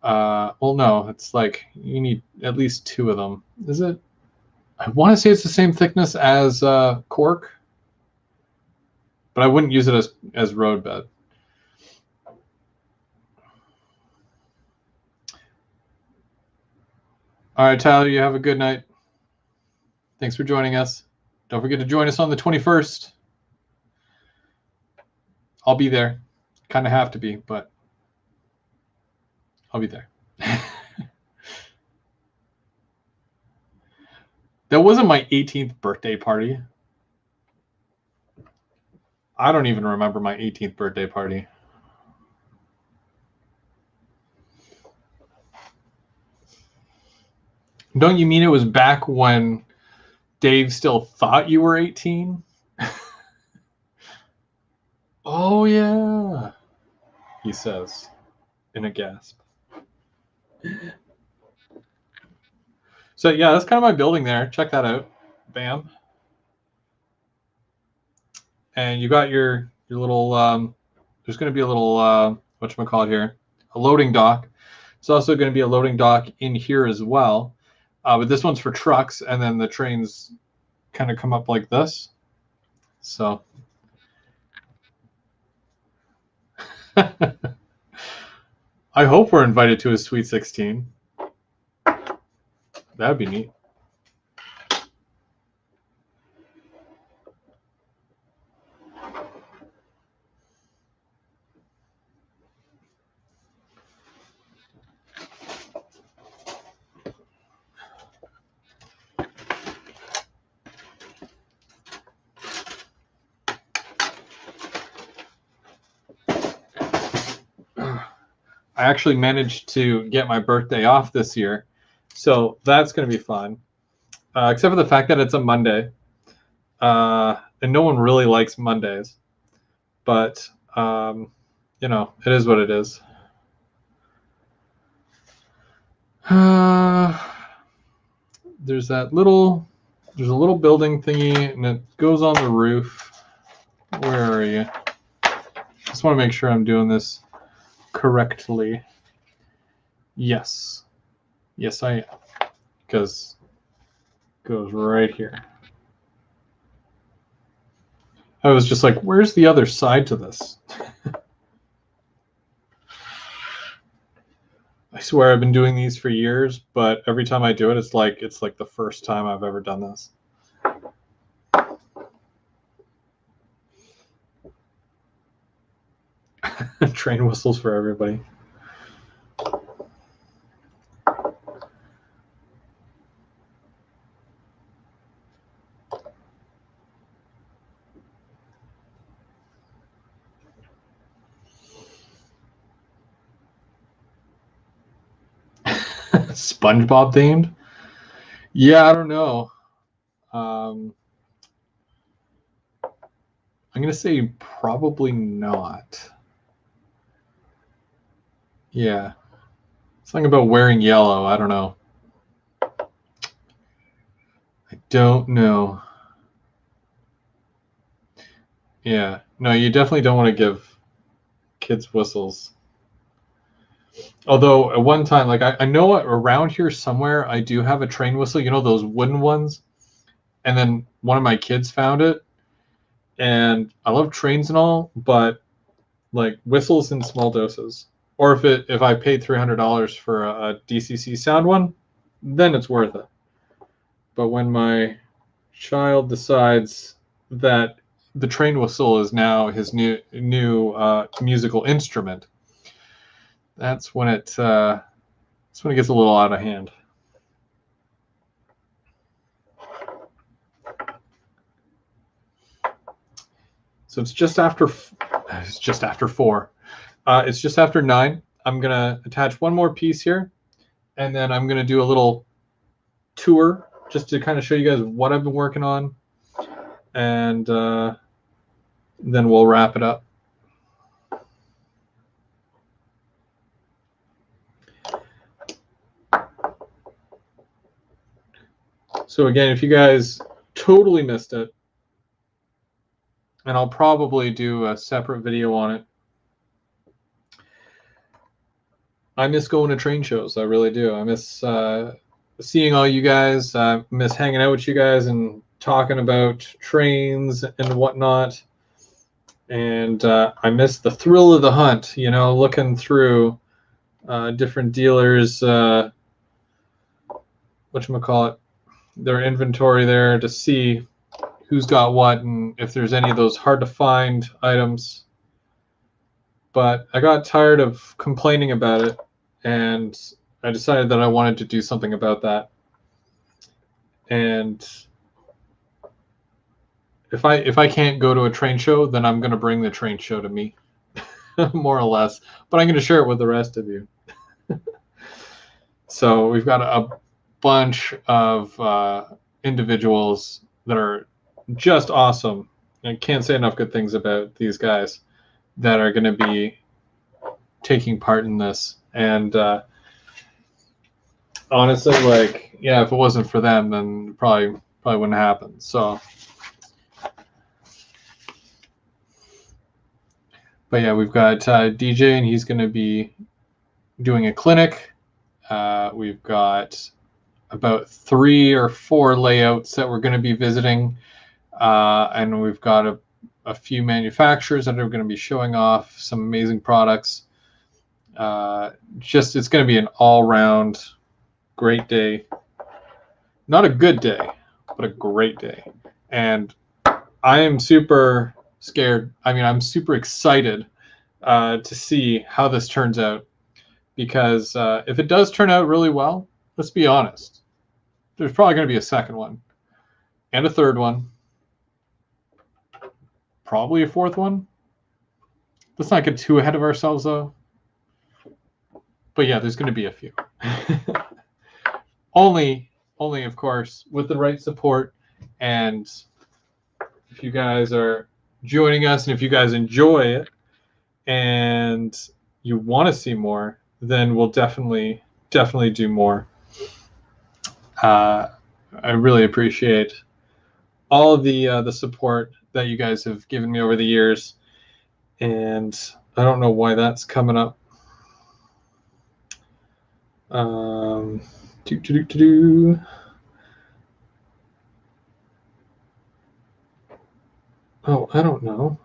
well, no, it's like you need at least 2 of them. Is it? I want to say it's the same thickness as cork, but I wouldn't use it as road bed. All right, Tyler, you have a good night. Thanks for joining us. Don't forget to join us on the 21st. I'll be there. Kind of have to be, but I'll be there. That wasn't my 18th birthday party. I don't even remember my 18th birthday party. Don't you mean it was back when Dave still thought you were 18? Oh, yeah, he says in a gasp. So, yeah, that's kind of my building there. Check that out. Bam. And you got your little, there's going to be a little, whatchamacallit here, a loading dock. It's also going to be a loading dock in here as well. But this one's for trucks, and then the trains kind of come up like this. So I hope we're invited to a Sweet 16. That would be neat. I actually managed to get my birthday off this year, so that's going to be fun. Except for the fact that it's a Monday, and no one really likes Mondays. But you know, it is what it is. There's a little building thingy, and it goes on the roof. Where are you? Just want to make sure I'm doing this correctly. Yes, I am, because it goes right here. I was just like, where's the other side to this? I swear I've been doing these for years, but every time I do it, it's like the first time I've ever done this. Train whistles for everybody. SpongeBob themed? Yeah, I don't know. I'm gonna say probably not. Yeah, something about wearing yellow. I don't know. I don't know. Yeah, no, you definitely don't want to give kids whistles. Although at one time, like I know around here somewhere, I do have a train whistle. You know, those wooden ones. And then one of my kids found it, and I love trains and all, but like whistles in small doses. Or if I paid $300 for a DCC sound one, then it's worth it. But when my child decides that the train whistle is now his new musical instrument, that's when it gets a little out of hand. So it's just after 4. It's just after 9. I'm gonna attach one more piece here, and then I'm gonna do a little tour just to kind of show you guys what I've been working on, and then we'll wrap it up. So again, if you guys totally missed it, and I'll probably do a separate video on it, I miss going to train shows. I really do. I miss seeing all you guys. I miss hanging out with you guys and talking about trains and whatnot. And I miss the thrill of the hunt, you know, looking through different dealers, whatchamacallit, their inventory there to see who's got what and if there's any of those hard to find items. But I got tired of complaining about it, and I decided that I wanted to do something about that. And if I can't go to a train show, then I'm going to bring the train show to me, more or less. But I'm going to share it with the rest of you. So we've got a bunch of individuals that are just awesome. I can't say enough good things about these guys that are going to be taking part in this. And honestly, like, yeah, if it wasn't for them, then probably wouldn't happen. So, but yeah, we've got DJ, and he's going to be doing a clinic. We've got about 3 or 4 layouts that we're going to be visiting, and we've got a few manufacturers that are going to be showing off some amazing products. Just it's going to be an all-round great day. Not a good day, but a great day. And I am super scared. I mean, I'm super excited to see how this turns out, because if it does turn out really well, let's be honest, there's probably going to be a second one and a third one, probably a fourth one. Let's not get too ahead of ourselves, though. But yeah, there's going to be a few. only, of course, with the right support. And if you guys are joining us, and if you guys enjoy it and you want to see more, then we'll definitely do more. I really appreciate all of the support that you guys have given me over the years, and I don't know why that's coming up. Oh, I don't know.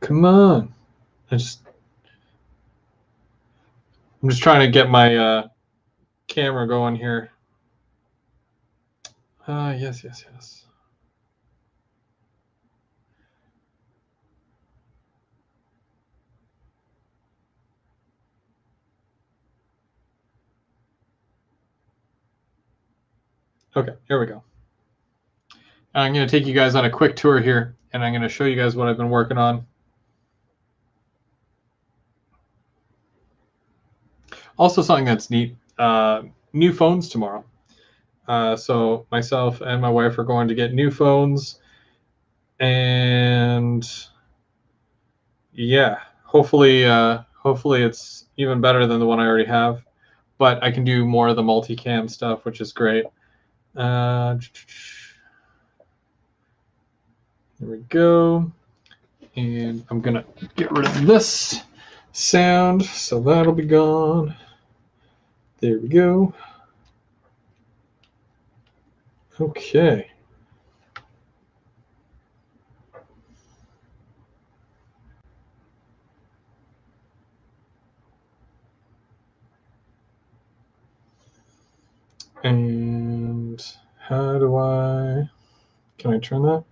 Come on. I'm just trying to get my camera going here. Yes. Okay, here we go. I'm going to take you guys on a quick tour here, and I'm going to show you guys what I've been working on. Also, something that's neat, new phones tomorrow. So myself and my wife are going to get new phones, and yeah, hopefully it's even better than the one I already have. But I can do more of the multicam stuff, which is great. There we go. And I'm gonna get rid of this sound, so that'll be gone. There we go. Okay. And how do can I turn that?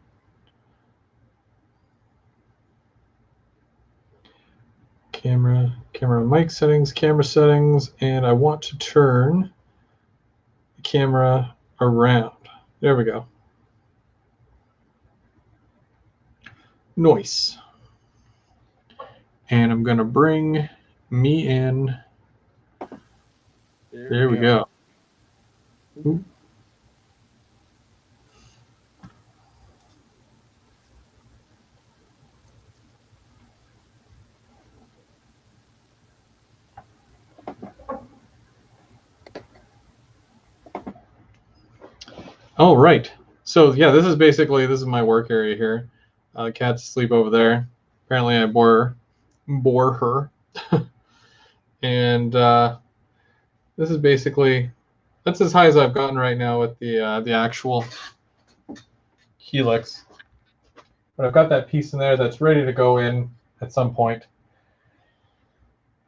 Camera mic settings, camera settings, and I want to turn the camera around. There we go. Noise. And I'm going to bring me in. There we go. Ooh. All right. So yeah, this is my work area here. Cat's asleep over there. Apparently I bore her. And this is basically that's as high as I've gotten right now with the actual helix. But I've got that piece in there that's ready to go in at some point.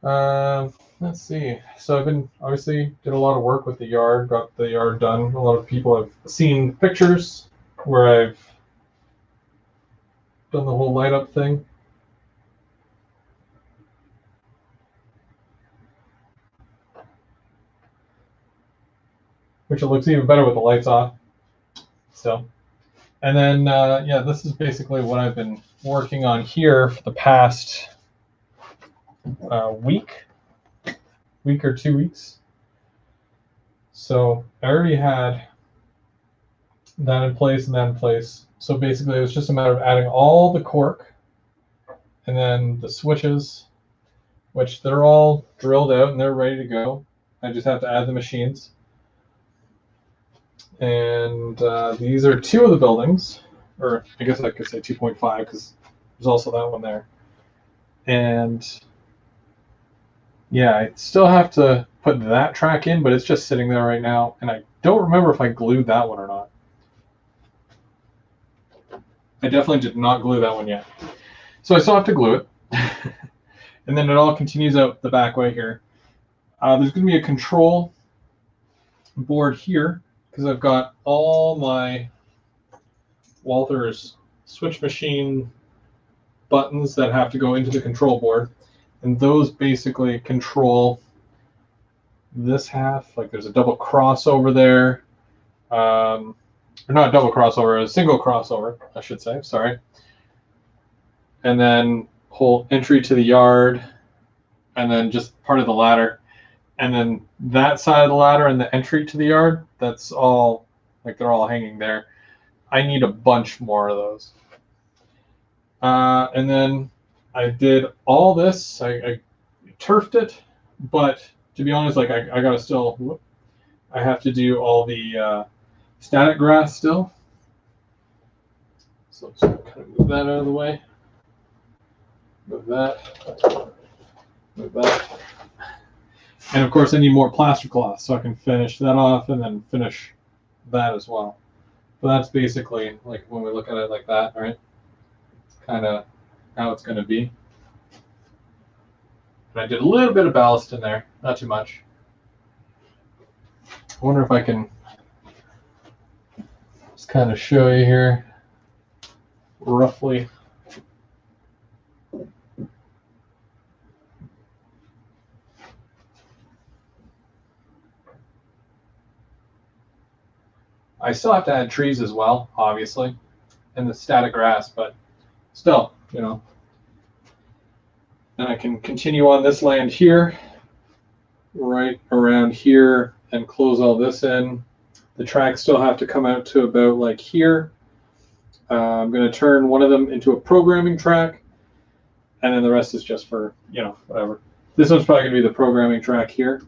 Let's see. So I've been obviously did a lot of work with the yard, got the yard done. A lot of people have seen pictures where I've done the whole light up thing. Which it looks even better with the lights off. So, and then yeah, this is basically what I've been working on here for the past week or 2 weeks. So I already had that in place and that in place. So basically, it was just a matter of adding all the cork and then the switches, which they're all drilled out and they're ready to go. I just have to add the machines. And these are 2 of the buildings, or I guess I could say 2.5 because there's also that one there. And yeah, I still have to put that track in, but it's just sitting there right now. And I don't remember if I glued that one or not. I definitely did not glue that one yet. So I still have to glue it. And then it all continues out the back way here. There's going to be a control board here because I've got all my Walther's switch machine buttons that have to go into the control board. And those basically control this half. Like there's a double crossover there. Or not a double crossover, a single crossover, I should say, sorry. And then whole entry to the yard, and then just part of the ladder. And then that side of the ladder and the entry to the yard, that's all, like they're all hanging there. I need a bunch more of those. And then I did all this. I turfed it, but to be honest, like I gotta still, I have to do all the static grass still. So I'm just gonna kind of move that out of the way. Move that. Move that. And of course I need more plaster cloth so I can finish that off and then finish that as well. But that's basically like when we look at it like that, right? It's kind of how it's going to be. And I did a little bit of ballast in there, not too much. I wonder if I can just kind of show you here roughly. I still have to add trees as well, obviously, and the static grass, but still, you know. And I can continue on this land here, right around here, and close all this in. The tracks still have to come out to about like here. I'm going to turn one of them into a programming track, and then the rest is just for, you know, whatever. This one's probably going to be the programming track here,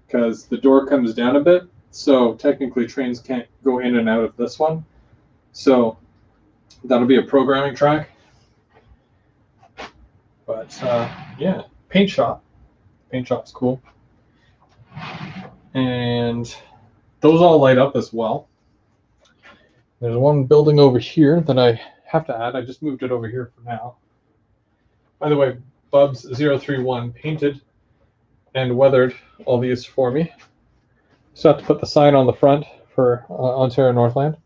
because the door comes down a bit. So technically trains can't go in and out of this one. So that'll be a programming track. But yeah, paint shop. Paint shop's cool. And those all light up as well. There's one building over here that I have to add. I just moved it over here for now. By the way, Bubs031 painted and weathered all these for me. Still have to put the sign on the front for Ontario Northland,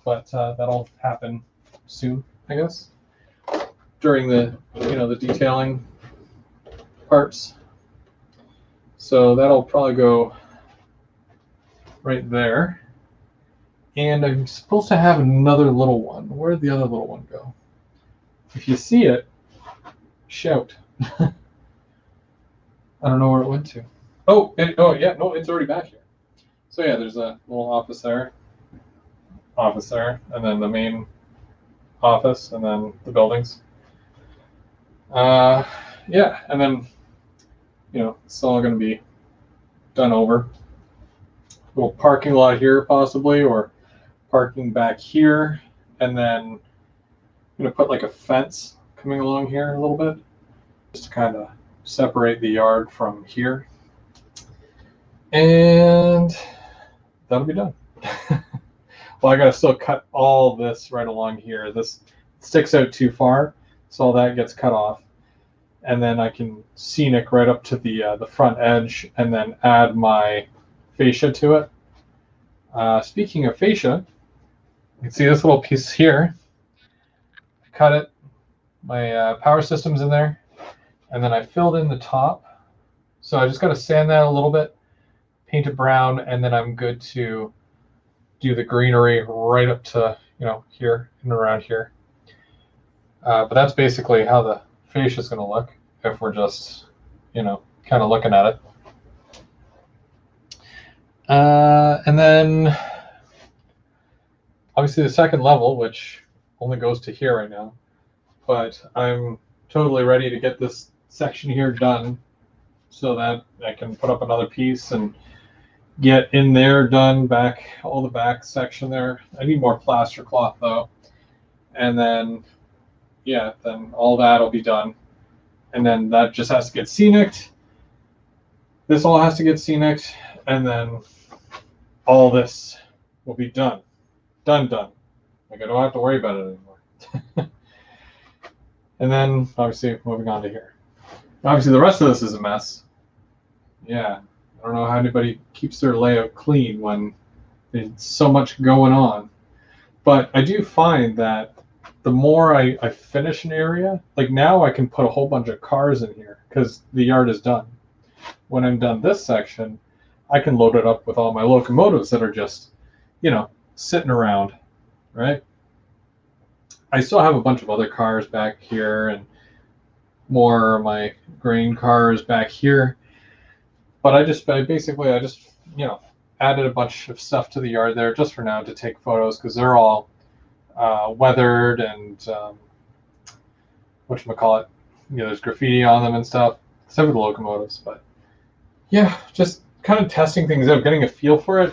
but that'll happen soon, I guess, during the, you know, the detailing parts. So that'll probably go right there. And I'm supposed to have another little one. Where did the other little one go? If you see it, shout. I don't know where it went to. Oh, yeah, no, it's already back here. So yeah, there's a little office there, and then the main office, and then the buildings. Yeah, and then, you know, it's all going to be done over. Little parking lot here possibly, or parking back here, and then I'm going to put like a fence coming along here a little bit, just to kind of separate the yard from here. And that'll be done. Well, I got to still cut all this right along here. This sticks out too far, so all that gets cut off. And then I can scenic right up to the front edge and then add my fascia to it. Speaking of fascia, you can see this little piece here. I cut it. My power system's in there. And then I filled in the top. So I just got to sand that a little bit, paint it brown, and then I'm good to do the greenery right up to, here and around here. But that's basically how the fascia is going to look if we're just, kind of looking at it. And then obviously the second level, which only goes to here right now, but I'm totally ready to get this section here done so that I can put up another piece and get in there done, all the back section there. I need more plaster cloth though. And then, then all that will be done. And then that just has to get scenicked. This all has to get scenicked. And then all this will be done. Done. Like I don't have to worry about it anymore. And then obviously moving on to here. Obviously the rest of this is a mess. Yeah. I don't know how anybody keeps their layout clean when there's so much going on. But I do find that the more I finish an area, like now I can put a whole bunch of cars in here because the yard is done. When I'm done this section, I can load it up with all my locomotives that are just, sitting around, right? I still have a bunch of other cars back here and more of my grain cars back here. But I just added a bunch of stuff to the yard there just for now to take photos because they're all weathered and whatchamacallit, there's graffiti on them and stuff, except for the locomotives. But yeah, just kind of testing things out, getting a feel for it.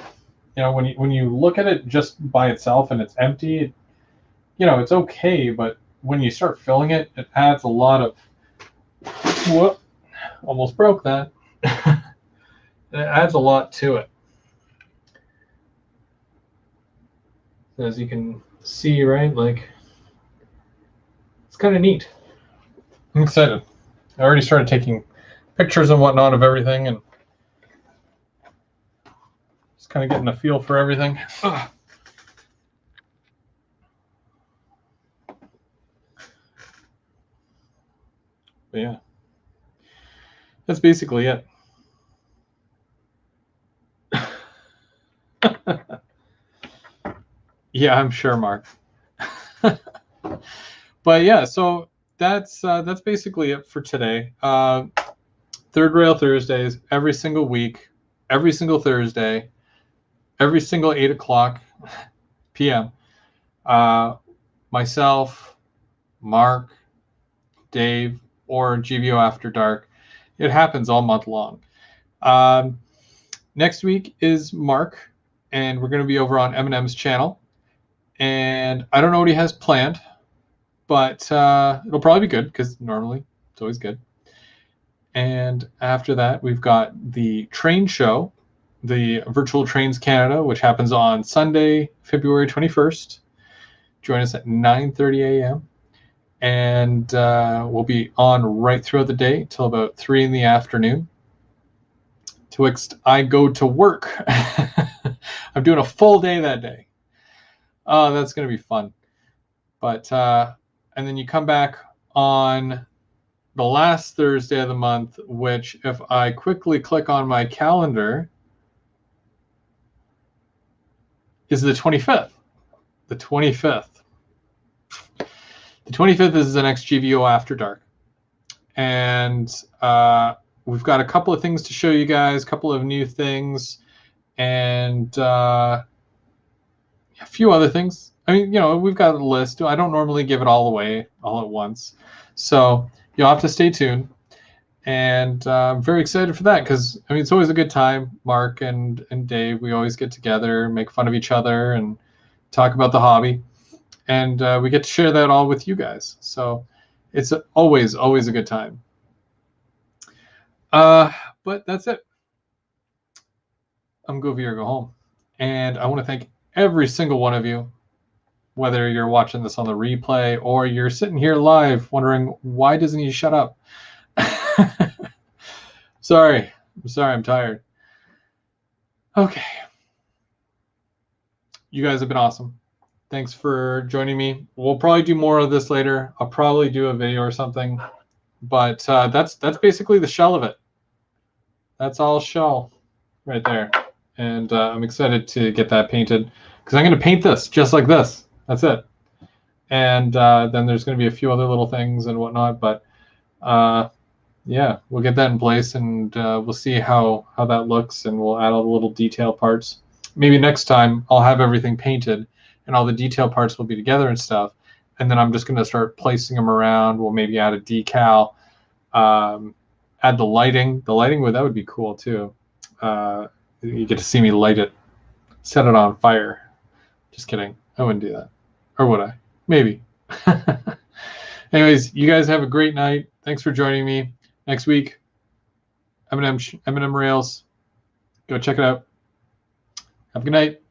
When you look at it just by itself and it's empty, it's okay. But when you start filling it, it adds a lot of. Whoop! Almost broke that. It adds a lot to it. As you can see, right, like it's kind of neat. I'm excited. I already started taking pictures and whatnot of everything and just kind of getting a feel for everything. Ugh. But yeah, that's basically it. Yeah, I'm sure, Mark. But yeah, so that's basically it for today. Third Rail Thursdays every single week, every single Thursday, every single 8:00 p.m. Myself, Mark, Dave, or GVO After Dark. It happens all month long. Next week is Mark, and we're going to be over on Eminem's channel. And I don't know what he has planned, but it'll probably be good because normally it's always good. And after that, we've got the train show, the Virtual Trains Canada, which happens on Sunday, February 21st. Join us at 9:30 a.m. And we'll be on right throughout the day till about 3 in the afternoon. Twixt I go to work. I'm doing a full day that day. Oh, that's going to be fun. But, and then you come back on the last Thursday of the month, which if I quickly click on my calendar, is the 25th. The 25th. The 25th is the next GVO After Dark. And we've got a couple of things to show you guys, a couple of new things, and a few other things. I mean, we've got a list. I don't normally give it all away all at once. So you'll have to stay tuned. And I'm very excited for that because, it's always a good time. Mark and Dave, we always get together, make fun of each other, and talk about the hobby. And we get to share that all with you guys. So it's always a good time. But that's it. I'm go Veer, go home. And I want to thank every single one of you, whether you're watching this on the replay or you're sitting here live wondering, why doesn't he shut up? Sorry, I'm tired. Okay. You guys have been awesome. Thanks for joining me. We'll probably do more of this later. I'll probably do a video or something, but that's basically the shell of it. That's all shell right there. And I'm excited to get that painted because I'm going to paint this just like this. That's it. And then there's going to be a few other little things and whatnot, but yeah, we'll get that in place, and we'll see how that looks, and we'll add all the little detail parts. Maybe next time I'll have everything painted and all the detail parts will be together and stuff, and then I'm just going to start placing them around. We'll maybe add a decal, add the lighting. The lighting, that would be cool too. You get to see me light it, set it on fire. Just kidding. I wouldn't do that. Or would I? Maybe. Anyways, you guys have a great night. Thanks for joining me. Next week, M&M Rails. Go check it out. Have a good night.